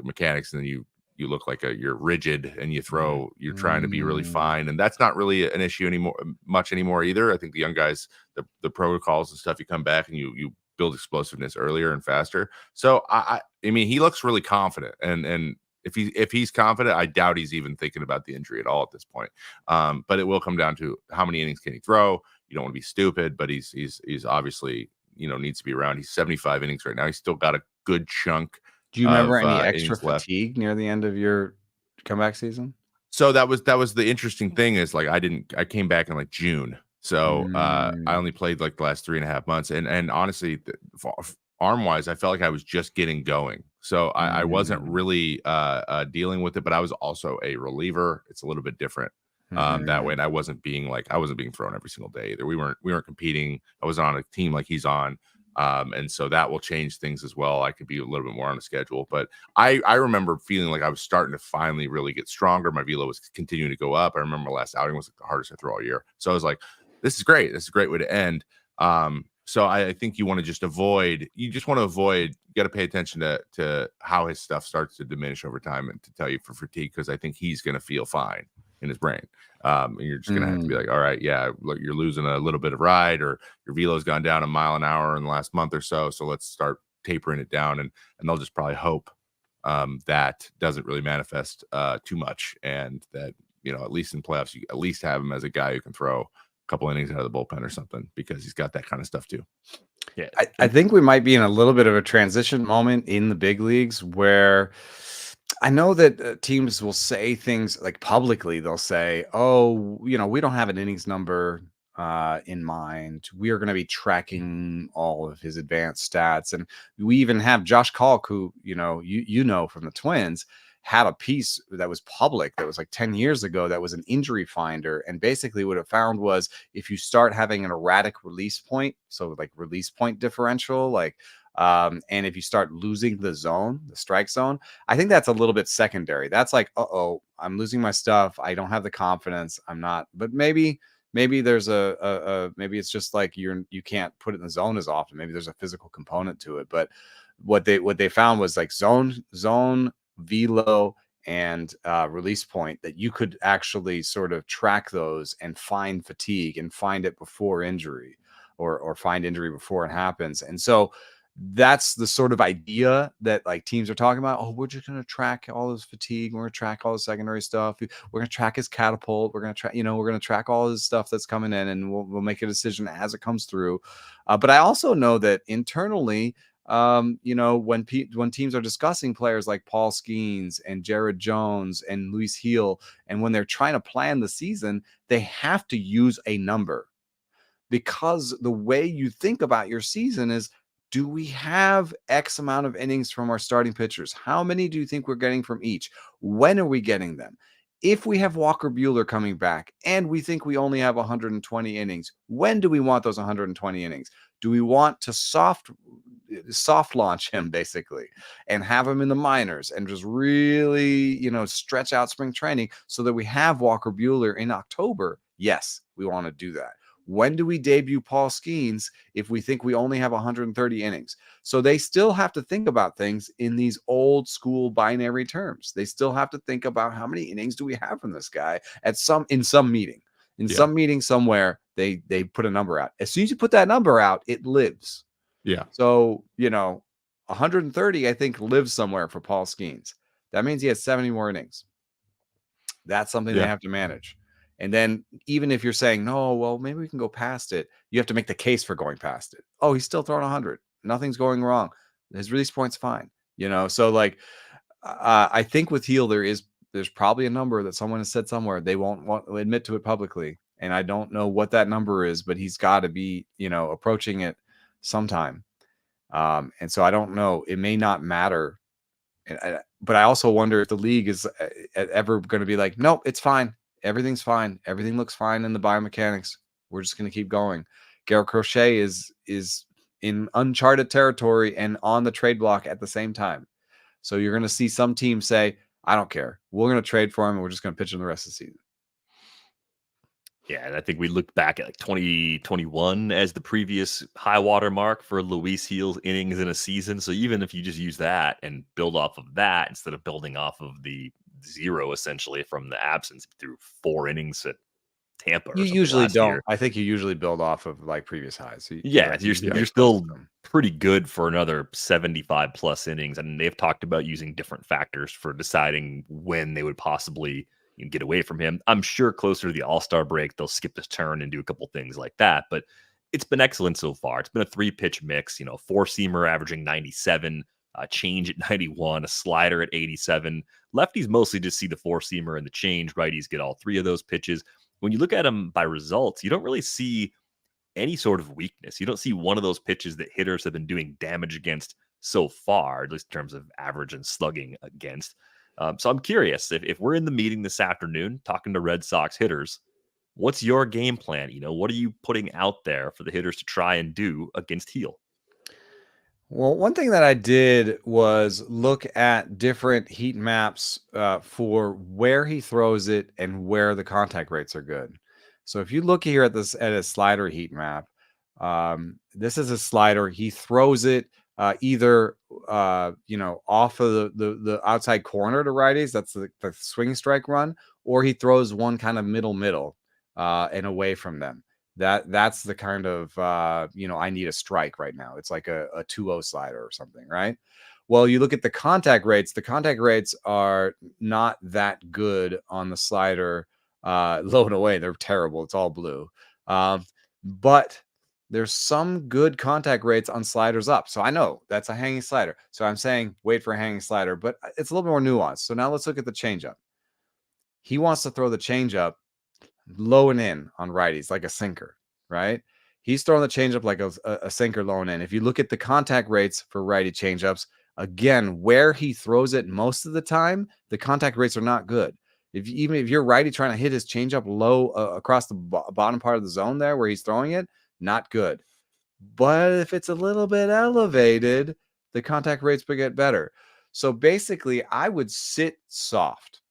mechanics, and then you look like you're rigid and you're trying to be really fine. And that's not really an issue much anymore either. I think the young guys, the protocols and stuff, you come back and you build explosiveness earlier and faster. So I mean, he looks really confident, and if he's confident, I doubt he's even thinking about the injury at all at this point. But it will come down to how many innings can he throw. You don't want to be stupid, but he's obviously, needs to be around. He's 75 innings right now. He's still got a good chunk. Do you remember any extra fatigue near the end of your comeback season? So that was the interesting thing is like I came back in like June. So I only played like the last 3.5 months. And honestly, arm wise, I felt like I was just getting going. So I wasn't really dealing with it, but I was also a reliever. It's a little bit different that way. And I wasn't being thrown every single day either. We weren't competing. I wasn't on a team like he's on. And so that will change things as well. I could be a little bit more on the schedule, but I remember feeling like I was starting to finally really get stronger. My velo was continuing to go up. I remember my last outing was like the hardest I threw all year. So I was like, this is great. This is a great way to end. So I think you want to avoid, you got to pay attention to how his stuff starts to diminish over time and to tell you for fatigue, because I think he's going to feel fine in his brain. And you're just going to have to be like, all right, yeah, look, you're losing a little bit of ride, or your velo's gone down 1 mile an hour in the last month or so. So let's start tapering it down. And they'll just probably hope that doesn't really manifest too much. And that, at least in playoffs, you at least have him as a guy who can throw couple innings out of the bullpen or something, because he's got that kind of stuff too. Yeah, I think we might be in a little bit of a transition moment in the big leagues where I know that teams will say things like publicly. They'll say, "Oh, we don't have an innings number in mind. We are going to be tracking all of his advanced stats," and we even have Josh Kalk, who from the Twins, had a piece that was public that was like 10 years ago that was an injury finder, and basically what it found was if you start having an erratic release point, so like release point differential, and if you start losing the strike zone, I think that's a little bit secondary. That's like, I'm losing my stuff, I don't have the confidence, I'm not, but maybe there's maybe it's just like you can't put it in the zone as often, maybe there's a physical component to it. But what they found was like zone, velo, and release point, that you could actually sort of track those and find fatigue and find it before injury, or find injury before it happens. And so that's the sort of idea that like teams are talking about. Oh, we're just going to track all his fatigue. We're going to track all the secondary stuff. We're going to track his catapult. We're going to track, we're going to track all his stuff that's coming in, and we'll make a decision as it comes through. But I also know that internally, when teams are discussing players like Paul Skeens and Jared Jones and Luis Gil, and when they're trying to plan the season, they have to use a number, because the way you think about your season is, do we have X amount of innings from our starting pitchers? How many do you think we're getting from each? When are we getting them? If we have Walker Buehler coming back and we think we only have 120 innings, when do we want those 120 innings? Do we want to soft launch him basically and have him in the minors and just really, stretch out spring training so that we have Walker Buehler in October? Yes, we want to do that. When do we debut Paul Skeens if we think we only have 130 innings? So they still have to think about things in these old school binary terms. They still have to think about how many innings do we have from this guy in some meeting. Some meeting somewhere, they put a number out. As soon as you put that number out, it lives. Yeah. So, 130, I think, lives somewhere for Paul Skeens. That means he has 70 more innings. That's something they have to manage. And then even if you're saying, no, well, maybe we can go past it, you have to make the case for going past it. Oh, he's still throwing 100. Nothing's going wrong. His release point's fine. So like I think with Gil there's probably a number that someone has said somewhere. They won't want to admit to it publicly, and I don't know what that number is, but he's got to be approaching it sometime. And so I don't know. It may not matter. But I also wonder if the league is ever going to be like, nope, it's fine. Everything's fine. Everything looks fine in the biomechanics. We're just going to keep going. Garrett Crochet is in uncharted territory and on the trade block at the same time. So you're going to see some teams say, I don't care. We're going to trade for him, and we're just going to pitch him the rest of the season. Yeah, and I think we looked back at like 2021 as the previous high water mark for Luis Gil's innings in a season. So even if you just use that and build off of that instead of building off of the 0 essentially from the absence through 4 innings at Tampa, you usually don't. Year. I think you usually build off of like previous highs. You're still pretty good for another 75 plus innings, and they've talked about using different factors for deciding when they would possibly get away from him. I'm sure closer to the All-Star break, they'll skip this turn and do a couple things like that, but it's been excellent so far. It's been a 3-pitch mix, 4-seamer averaging 97, a change at 91, a slider at 87. Lefties mostly just see the 4-seamer and the change. Righties get all 3 of those pitches. When you look at them by results, you don't really see any sort of weakness. You don't see one of those pitches that hitters have been doing damage against so far, at least in terms of average and slugging against. So I'm curious, if we're in the meeting this afternoon talking to Red Sox hitters, what's your game plan? What are you putting out there for the hitters to try and do against Gil? Well, one thing that I did was look at different heat maps for where he throws it and where the contact rates are good. So if you look here at a slider heat map, this is a slider. He throws it either off of the outside corner to righties. That's the swing strike run, or he throws one kind of middle and away from them. That's the kind of I need a strike right now. It's like a 2-0 slider or something, right? Well, you look at the contact rates. The contact rates are not that good on the slider. Low and away, they're terrible. It's all blue. But there's some good contact rates on sliders up. So I know that's a hanging slider. So I'm saying wait for a hanging slider, but it's a little bit more nuanced. So now let's look at the changeup. He wants to throw the changeup low and in on righties, like a sinker, right? He's throwing the changeup like a sinker low and in. If you look at the contact rates for righty changeups, again, where he throws it most of the time, the contact rates are not good. Even if you're righty trying to hit his changeup low across the bottom part of the zone there where he's throwing it, not good. But if it's a little bit elevated, the contact rates will get better. So basically, I would sit soft.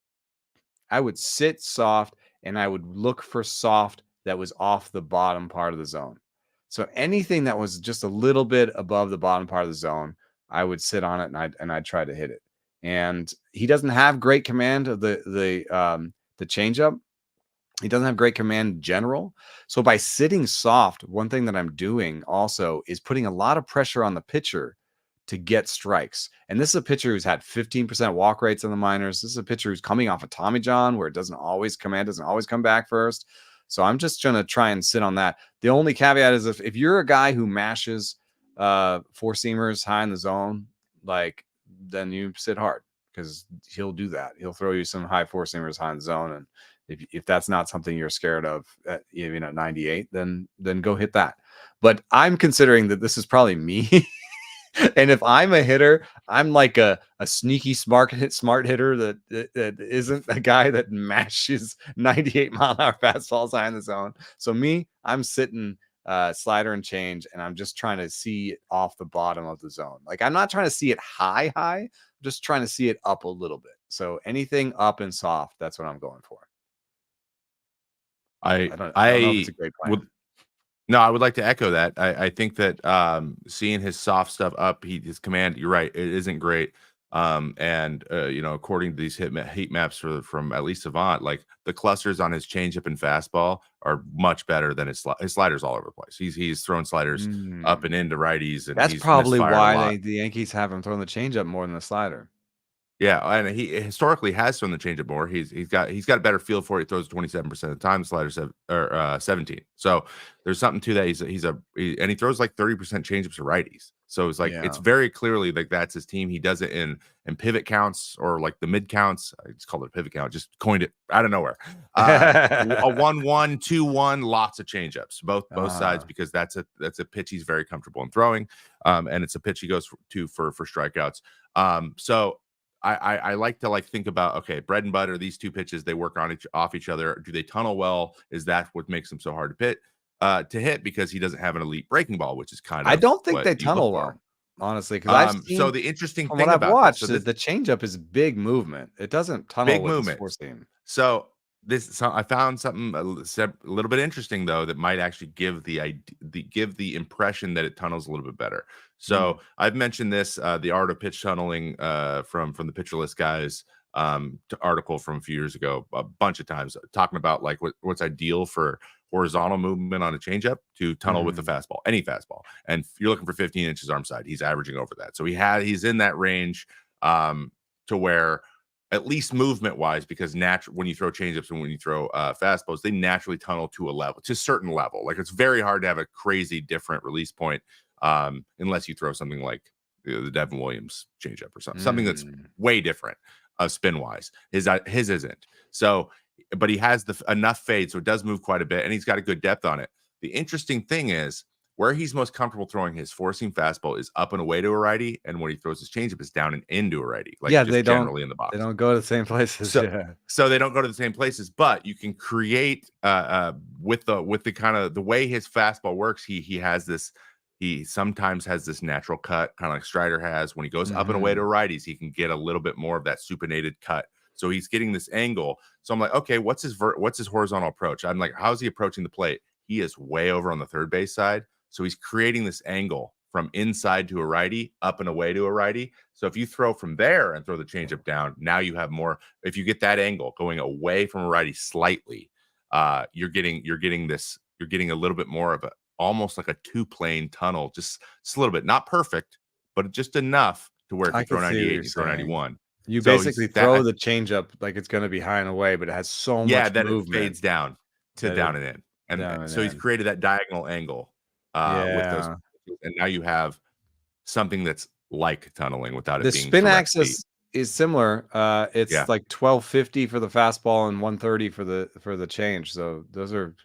And I would look for soft that was off the bottom part of the zone. So anything that was just a little bit above the bottom part of the zone, I would sit on it and I'd try to hit it. And he doesn't have great command of the changeup. He doesn't have great command in general. So by sitting soft, one thing that I'm doing also is putting a lot of pressure on the pitcher to get strikes. And this is a pitcher who's had 15% walk rates in the minors. This is a pitcher who's coming off of Tommy John, where it doesn't always come back first. So I'm just going to try and sit on that. The only caveat is if you're a guy who mashes 4-seamers high in the zone, then you sit hard, because he'll do that. He'll throw you some high 4-seamers high in the zone. And if that's not something you're scared of, even at 98, then go hit that. But I'm considering that this is probably me. And if I'm a hitter, I'm like a sneaky smart hitter that isn't a guy that mashes 98-mile-an-hour fastballs high in the zone. So I'm sitting slider and change, and I'm just trying to see it off the bottom of the zone. Like, I'm not trying to see it high. I'm just trying to see it up a little bit. So anything up and soft, that's what I'm going for. I don't know if it's a great plan. No, I would like to echo that. I think that seeing his soft stuff up, his command, you're right, it isn't great. According to these heat maps from at least Savant, like the clusters on his changeup and fastball are much better than his sliders all over the place. He's throwing sliders up and into righties, and that's probably why the Yankees have him throwing the changeup more than the slider. Yeah, and he historically has thrown the changeup more. He's got a better feel for it. He throws 27% of the time. The sliders 17. So there's something to that. And he throws like 30% changeups to righties. So it's like it's very clearly like that's his team. He does it in pivot counts or like the mid counts. I just called it a pivot count. Just coined it out of nowhere. A 1-1, 2-1, lots of changeups, both sides, because that's a pitch he's very comfortable in throwing, and it's a pitch he goes to for strikeouts. So I like to think about, okay, bread and butter. These two pitches, they work off each other. Do they tunnel well? Is that what makes them so hard to hit? Because he doesn't have an elite breaking ball, which is kind of. I don't think they tunnel well, honestly. Because I've seen, so the interesting from thing what about I've watched this, is the changeup is big movement. It doesn't tunnel big with movement. four seam. So I found something a little bit interesting though that might actually give the impression that it tunnels a little bit better. So I've mentioned this, the art of pitch tunneling, from the Pitcher List guys, article from a few years ago, a bunch of times, talking about like what's ideal for horizontal movement on a changeup to tunnel with the fastball, any fastball. And if you're looking for 15 inches arm side, he's averaging over that. So he's in that range, to where, at least movement wise, because when you throw changeups and when you throw fastballs, they naturally tunnel to a certain level. Like it's very hard to have a crazy different release point, unless you throw something like the Devin Williams changeup or something that's way different, spin wise. His isn't. So, but he has enough fade, so it does move quite a bit, and he's got a good depth on it. The interesting thing is, where he's most comfortable throwing his four-seam fastball is up and away to a righty, and when he throws his changeup is down and into a righty. Like, yeah, they generally in the box. They don't go to the same places. So they don't go to the same places, but you can create with the kind of the way his fastball works. He sometimes has this natural cut, kind of like Strider has. When he goes up and away to righties, he can get a little bit more of that supinated cut. So he's getting this angle. So I'm like, okay, what's his horizontal approach? I'm like, how's he approaching the plate? He is way over on the third base side. So he's creating this angle from inside to a righty, up and away to a righty. So if you throw from there and throw the changeup down, now you have more. If you get that angle going away from a righty slightly, you're getting a little bit more of almost like a two-plane tunnel, just a little bit, not perfect, but just enough to where if you throw 98, you throw 91. You basically throw the changeup like it's going to be high and away, but it has so much movement. It fades down to down and in. And so he's created that diagonal angle with those, and now you have something that's like tunneling without it being. The spin axis is similar. It's like 1250 for the fastball and 130 for the change. So those are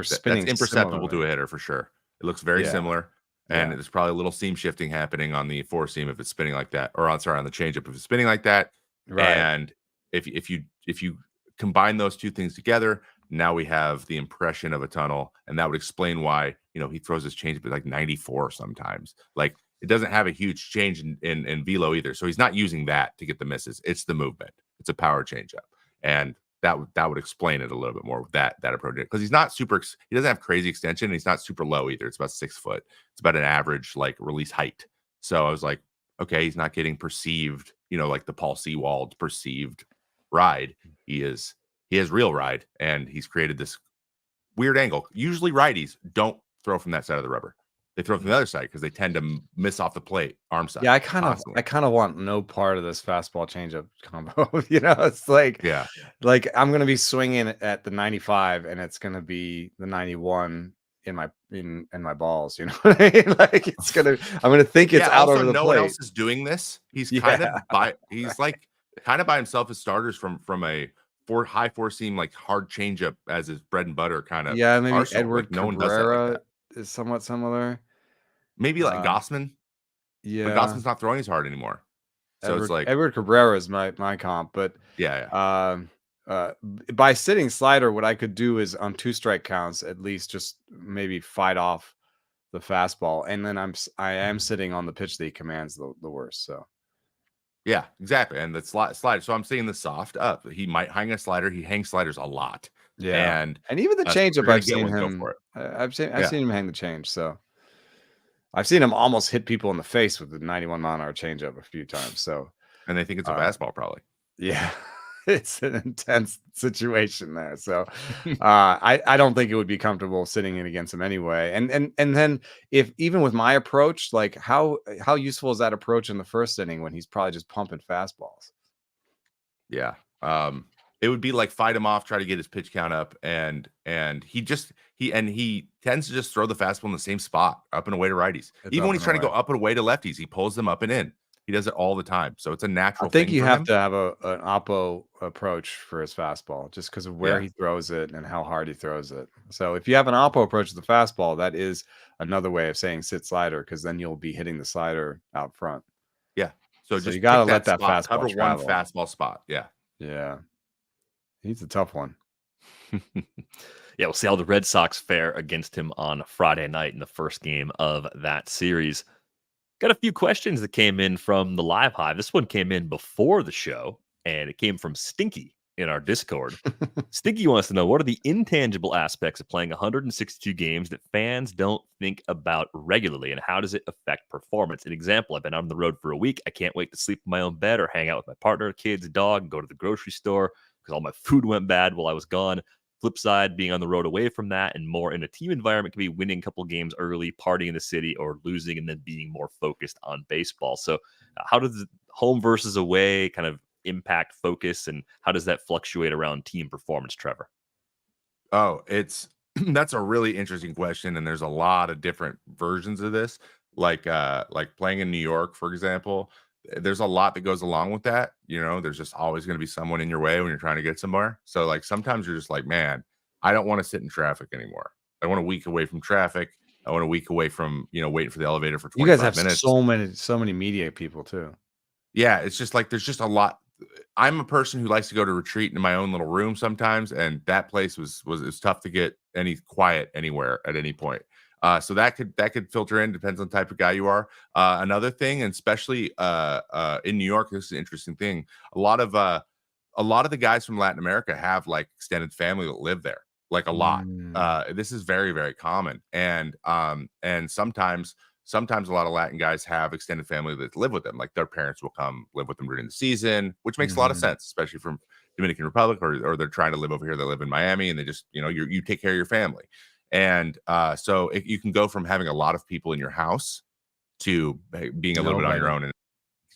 spinning. That's imperceptible to a hitter for sure. It looks very similar, and there's probably a little seam shifting happening on the four seam if it's spinning like that, or on the changeup if it's spinning like that. Right. And if you combine those two things together, now we have the impression of a tunnel, and that would explain why he throws his changeup at like 94 sometimes. Like, it doesn't have a huge change in velo either, so he's not using that to get the misses. It's the movement. It's a power changeup, and that would explain it a little bit more with that approach, because he doesn't have crazy extension, and he's not super low either. It's about 6 foot. It's about an average like release height. So I was like, okay, he's not getting perceived, like the Paul Sewald perceived ride. He has real ride, and he's created this weird angle. Usually righties don't throw from that side of the rubber. They throw from the other side because they tend to miss off the plate, arm side. Yeah, I kind of want no part of this fastball changeup combo. It's like, like I'm gonna be swinging at the 95, and it's gonna be the 91 in my balls. You know what I mean? Like I'm gonna think it's out over the plate. No one else is doing this. He's kind of by himself as starters from a high four seam, like hard changeup as his bread and butter kind of. Yeah, maybe arsenal. Edward Cabrera is somewhat similar. Maybe like Gossman. Yeah, but Gossman's not throwing as hard anymore. So it's like Edward Cabrera is my comp, but by sitting slider, what I could do is on 2 strike counts at least just maybe fight off the fastball, and then I am sitting on the pitch that he commands the worst. So yeah, exactly, and the slider. So I'm seeing the soft up. He might hang a slider. He hangs sliders a lot. Yeah, and even the changeup, I've seen him. I've seen him hang the change. So I've seen him almost hit people in the face with the 91 mile an hour changeup a few times. So, and they think it's a fastball, probably. Yeah, it's an intense situation there. So, I don't think it would be comfortable sitting in against him anyway. And then if even with my approach, like how useful is that approach in the first inning when he's probably just pumping fastballs? Yeah, it would be like fight him off, try to get his pitch count up, and he tends to just throw the fastball in the same spot, up and away to righties. Even when he's trying to go up and away to lefties, he pulls them up and in. He does it all the time, so it's a natural. I think thing you for have him. to have an oppo approach for his fastball, just because of where he throws it and how hard he throws it. So if you have an oppo approach to the fastball, that is another way of saying sit slider, because then you'll be hitting the slider out front. Yeah. So just you got to let that spot, fastball cover travel. one fastball spot. Yeah. Yeah. He's a tough one. Yeah, we'll see how the Red Sox fare against him on Friday night in the first game of that series. Got a few questions that came in from the Live Hive. This one came in before the show, and it came from Stinky in our Discord. Stinky wants to know, what are the intangible aspects of playing 162 games that fans don't think about regularly, and how does it affect performance? An example, I've been out on the road for a week. I can't wait to sleep in my own bed or hang out with my partner, kids, dog, and go to the grocery store because all my food went bad while I was gone. Flip side, being on the road away from that and more in a team environment can be winning a couple games early, partying in the city, or losing and then being more focused on baseball. So how does home versus away kind of impact focus, and how does that fluctuate around team performance, Trevor? Oh, that's a really interesting question, and there's a lot of different versions of this. Like playing in New York, for example, there's a lot that goes along with that. There's just always going to be someone in your way when you're trying to get somewhere. So like sometimes you're just like, man, I don't want to sit in traffic anymore. I want a week away from traffic. I want a week away from, waiting for the elevator for 25 minutes. You guys have so many media people too. Yeah, it's just like there's just a lot. I'm a person who likes to go to retreat in my own little room sometimes, and that place was tough to get any quiet anywhere at any point. So that could filter in, depends on the type of guy you are. Another thing, and especially in New York, this is an interesting thing. A lot of the guys from Latin America have like extended family that live there, like a lot. This is very, very common, and sometimes a lot of Latin guys have extended family that live with them. Like their parents will come live with them during the season, which makes a lot of sense, especially from Dominican Republic, or they're trying to live over here. They live in Miami, and they just you take care of your family. And so you can go from having a lot of people in your house to being a little bit on your own, and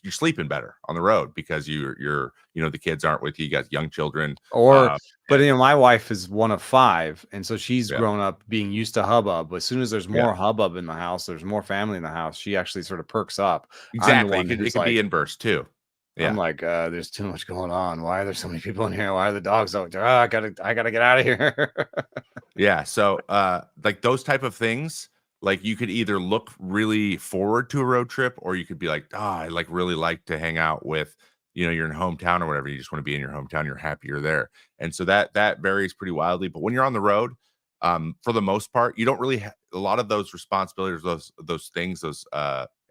you're sleeping better on the road because you're the kids aren't with you. You got young children. But my wife is one of 5, and so she's grown up being used to hubbub. But as soon as there's more hubbub in the house, there's more family in the house, she actually sort of perks up. Exactly, it could be inverse too. I'm like, there's too much going on. Why are there so many people in here? Why are the dogs out there? I gotta get out of here. Yeah. So like those type of things, like you could either look really forward to a road trip, or you could be like, I really like to hang out with, your hometown or whatever. You just want to be in your hometown. You're happy you're there. And so that varies pretty wildly. But when you're on the road, for the most part, you don't really have a lot of those responsibilities, those things, those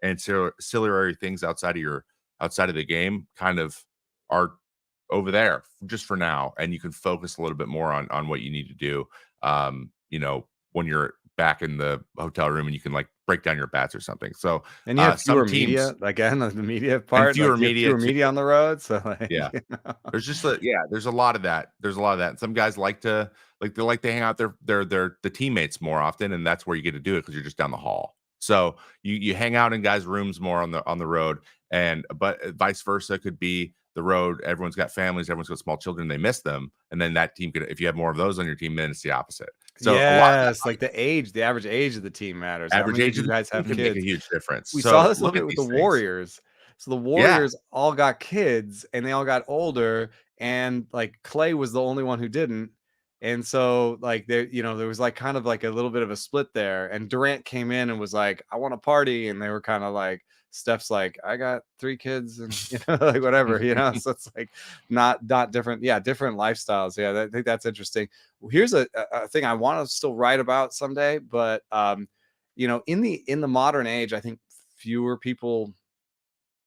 ancillary things outside of the game kind of are over there just for now. And you can focus a little bit more on what you need to do. When you're back in the hotel room and you can like break down your bats or something. So, and you have fewer media, again, the media part, fewer media on the road. So there's just there's a lot of that. And some guys like to hang out the teammates more often. And that's where you get to do it, because you're just down the hall. So you hang out in guys' rooms more on the road, but vice versa could be the road. Everyone's got families, everyone's got small children, they miss them, and then that team if you have more of those on your team, then it's the opposite. So like the average age of the team matters. Average age of you guys have kids make a huge difference. We saw this a little bit with the Warriors. So the Warriors all got kids, and they all got older, and like Clay was the only one who didn't. And so like there was like kind of like a little bit of a split there, and Durant came in and was like, I want to party, and they were kind of like, Steph's like, I got 3 kids, and like whatever, so it's like not different. Different lifestyles. I think that's interesting. Here's a thing I want to still write about someday, but in the modern age, I think fewer people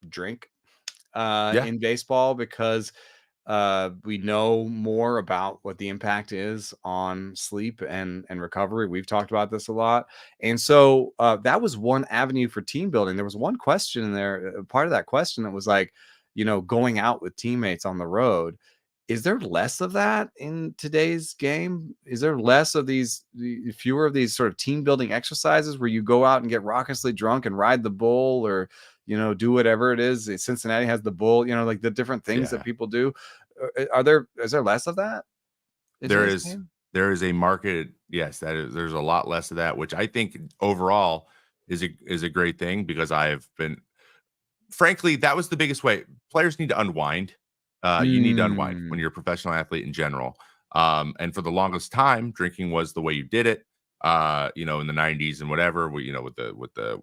drink in baseball, because we know more about what the impact is on sleep and recovery. We've talked about this a lot. And so that was one avenue for team building. There was one question in there, part of that question that was like, going out with teammates on the road. Is there less of that in today's game? Is there less of fewer of these sort of team building exercises where you go out and get raucously drunk and ride the bull, or do whatever it is? Cincinnati has the bull, like the different things that people do. is there less of that? There is a market. Yes, there's a lot less of that, which I think overall is a great thing, because frankly, that was the biggest way. Players need to unwind. You need to unwind when you're a professional athlete in general. And for the longest time, drinking was the way you did it. In the 90s and whatever, with the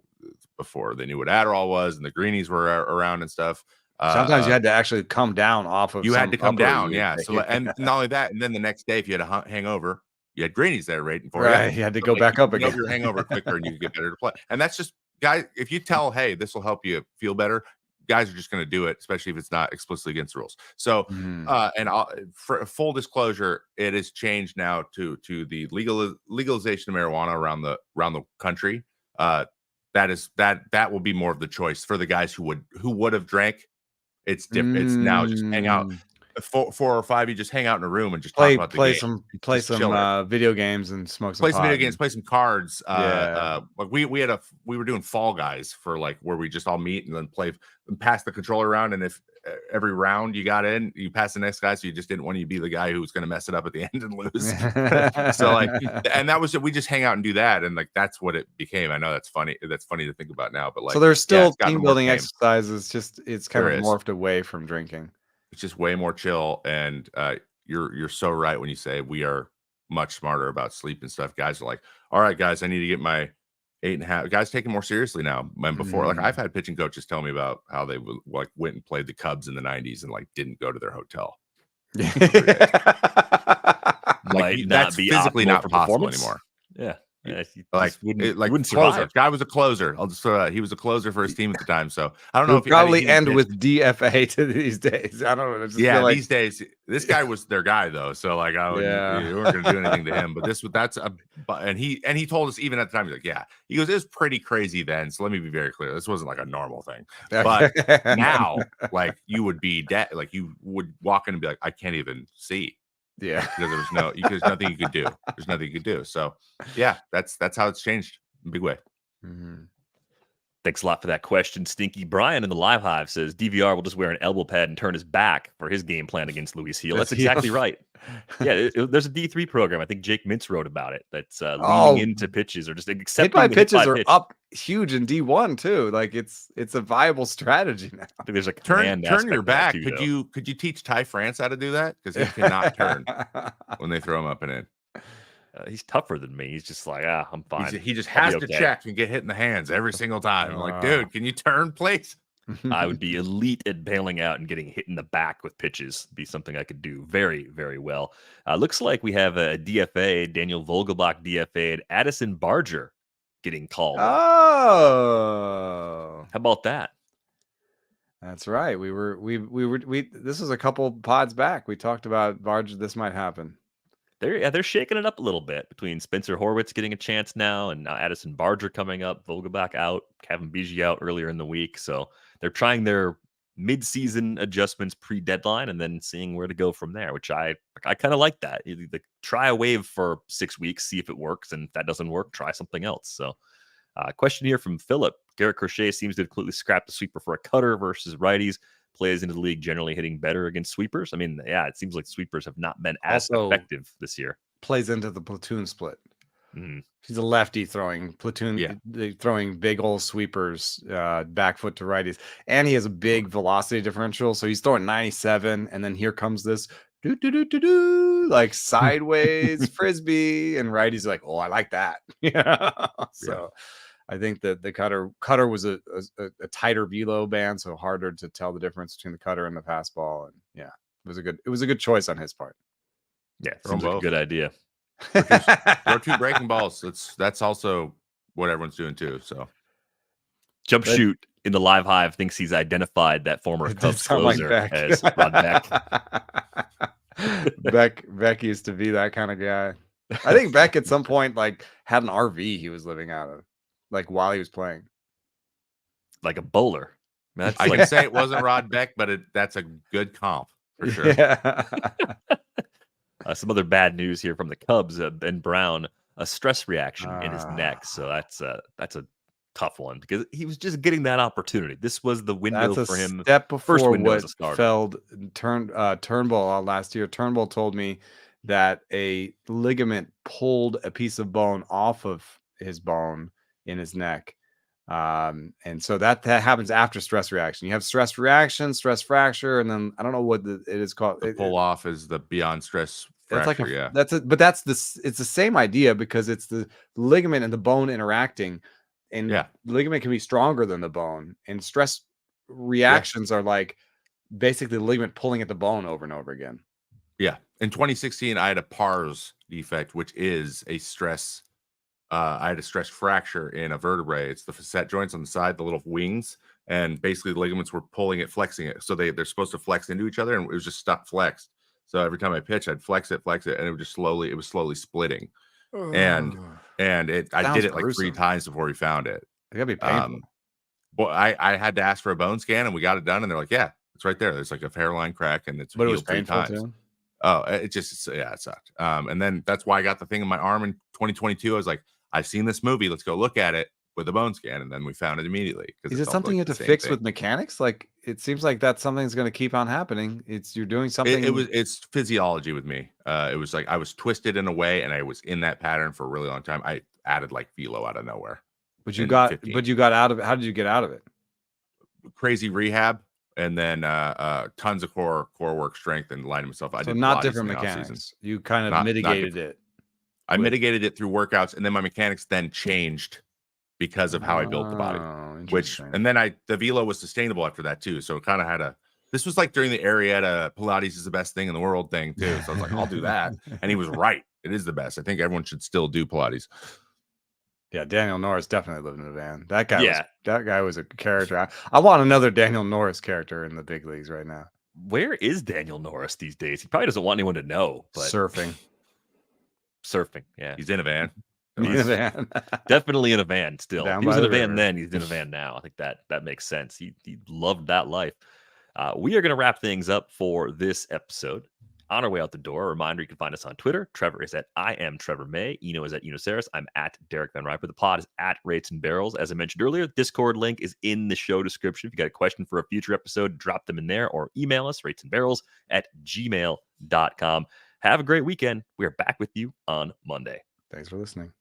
before they knew what Adderall was and the greenies were around and stuff. Sometimes you had to actually come down off of. You had to come down, yeah. So, and not only that, and then the next day, if you had a hangover, you had greenies there waiting for you. Right, you had to go back up again. Your hangover quicker, and you could get better to play. And that's just, guys. If you tell, hey, this will help you feel better, guys are just going to do it, especially if it's not explicitly against the rules. So, for full disclosure, it has changed now to the legalization of marijuana around the country. That will be more of the choice for the guys who would have drank. It's different. It's now just hang out. 4 or 5, you just hang out in a room and just talk about the game. Play some video games and smoke some. Play some video games, play some cards. Like we were doing Fall Guys for where we just all meet and then play and pass the controller around, and if every round you got in, you pass the next guy, so you just didn't want to be the guy who was going to mess it up at the end and lose. So and that was it. We just hang out and do that, and that's what it became. I know that's funny. That's funny to think about now, but so there's still team building exercises. Just it's kind of morphed away from drinking. It's just way more chill, and you're so right when you say we are much smarter about sleep and stuff. Guys are like, all right, guys, I need to get my 8.5. Guys take it more seriously now. And before, I've had pitching coaches tell me about how they went and played the Cubs in the 90s and didn't go to their hotel. That's physically not possible anymore. Yeah. Wouldn't survive. Guy was a closer. He was a closer for his team at the time. So I don't know if probably end with DFA to these days. I don't know. These days, this guy was their guy though. So we weren't going to do anything to him. But and he told us even at the time, he's like, yeah, he goes, it was pretty crazy then. So let me be very clear. This wasn't a normal thing. But now, you would be dead. You would walk in and be like, I can't even see. Yeah, because there's nothing you could do. There's nothing you could do. So, yeah, that's how it's changed in a big way. Thanks a lot for that question, Stinky. Brian in the Live Hive says DVR will just wear an elbow pad and turn his back for his game plan against Luis Gil. That's exactly right. Yeah, there's a D3 program. I think Jake Mintz wrote about it. That's leaning into pitches or just accepting hit by pitches are up huge in D1 too. It's a viable strategy now. I think there's turn your back. Could you teach Ty France how to do that? Because he cannot turn when they throw him up and in. He's tougher than me. He's just I'm fine. He just has to check and get hit in the hands every single time. I'm like, dude, can you turn, please? I would be elite at bailing out and getting hit in the back with pitches. Be something I could do very, very well. Looks like we have a DFA, Daniel Vogelbach DFA'd Addison Barger getting called. Oh, how about that? That's right. This was a couple pods back. We talked about Barger. This might happen. They're shaking it up a little bit between Spencer Horwitz getting a chance now and now Addison Barger coming up, Vogelbach out, Kevin Beige out earlier in the week. So they're trying their mid-season adjustments pre-deadline and then seeing where to go from there, which I kind of like that. Try a wave for 6 weeks, see if it works, and if that doesn't work, try something else. So question here from Philip. Garrett Crochet seems to have completely scrapped the sweeper for a cutter versus righties. Plays into the league generally hitting better against sweepers. I mean, yeah, it seems like sweepers have not been as effective this year. Plays into the platoon split. He's a lefty throwing throwing big old sweepers, back foot to righties, and he has a big velocity differential. So he's throwing 97, and then here comes this sideways frisbee, and righties are like, oh, I like that. So. I think that the cutter was a tighter velo band, so harder to tell the difference between the cutter and the fastball. And yeah, it was a good choice on his part. Yeah, seems like a good idea. Throw 2 breaking balls. That's also what everyone's doing too. So Jump Shoot in the Live Hive thinks he's identified that former Cubs closer as Rod Beck. Beck used to be that kind of guy. I think Beck at some point had an RV he was living out of. While he was playing, like a bowler. I can say it wasn't Rod Beck, but that's a good comp for sure. Yeah. Some other bad news here from the Cubs. Ben Brown, a stress reaction in his neck, so that's a tough one because he was just getting that opportunity. This was the window That's for a him. step before window as what a starter. Feld Turnbull last year. Turnbull told me that a ligament pulled a piece of bone off of his bone in his neck. And so that happens after stress reaction. You have stress reaction, stress fracture, and then I don't know what it is called. The pull off is the beyond stress That's fracture. like Yeah. it's the same idea because it's the ligament and the bone interacting, and Yeah. the ligament can be stronger than the bone, and stress reactions are like basically the ligament pulling at the bone over and over again. Yeah. In 2016, I had a pars defect, which is a stress. I had a stress fracture in a vertebrae. It's the facet joints on the side, the little wings, and basically the ligaments were pulling it, flexing it. So they're supposed to flex into each other, and it was just stuck flexed. So every time I pitch, I'd flex it, and it was slowly splitting. And I did it like 3 times before we found it. It gotta be painful. Well, I had to ask for a bone scan, and we got it done, and they're like, "Yeah, it's right there. There's like a hairline crack, and it's But it was healed 3 painful times." too. Oh, it sucked. And then that's why I got the thing in my arm in 2022. I was like, I've seen this movie. Let's go look at it with a bone scan, and then we found it immediately. Is it something you have to fix with mechanics? Like it seems like that's something that's going to keep on happening. You're doing something. It's physiology with me. It was like I was twisted in a way, and I was in that pattern for a really long time. I added like velo out of nowhere. But you got out of it. How did you get out of it? Crazy rehab, and then tons of core work, strength, and lining myself. I did not different mechanics. You kind of mitigated it. I mitigated it through workouts, and then my mechanics then changed because of how I built the body. And then the velo was sustainable after that too. So it kind of had this was like during the Arietta Pilates is the best thing in the world thing too. So I was like, I'll do that. And he was right. It is the best. I think everyone should still do Pilates. Yeah, Daniel Norris definitely lived in a van. That guy was a character. I want another Daniel Norris character in the big leagues right now. Where is Daniel Norris these days? He probably doesn't want anyone to know. But surfing, yeah. He's in a van. Definitely in a van still. Down He was in a van river. then. He's in a van now. I think that makes sense. He loved that life. We are going to wrap things up for this episode. On our way out the door, a reminder, you can find us on Twitter. Trevor is at I am Trevor May. Eno is at Enoceris. I'm at Derek Van Riper. The pod is at Rates and Barrels. As I mentioned earlier, Discord link is in the show description. If you got a question for a future episode, drop them in there or email us, ratesandbarrels@gmail.com. Have a great weekend. We are back with you on Monday. Thanks for listening.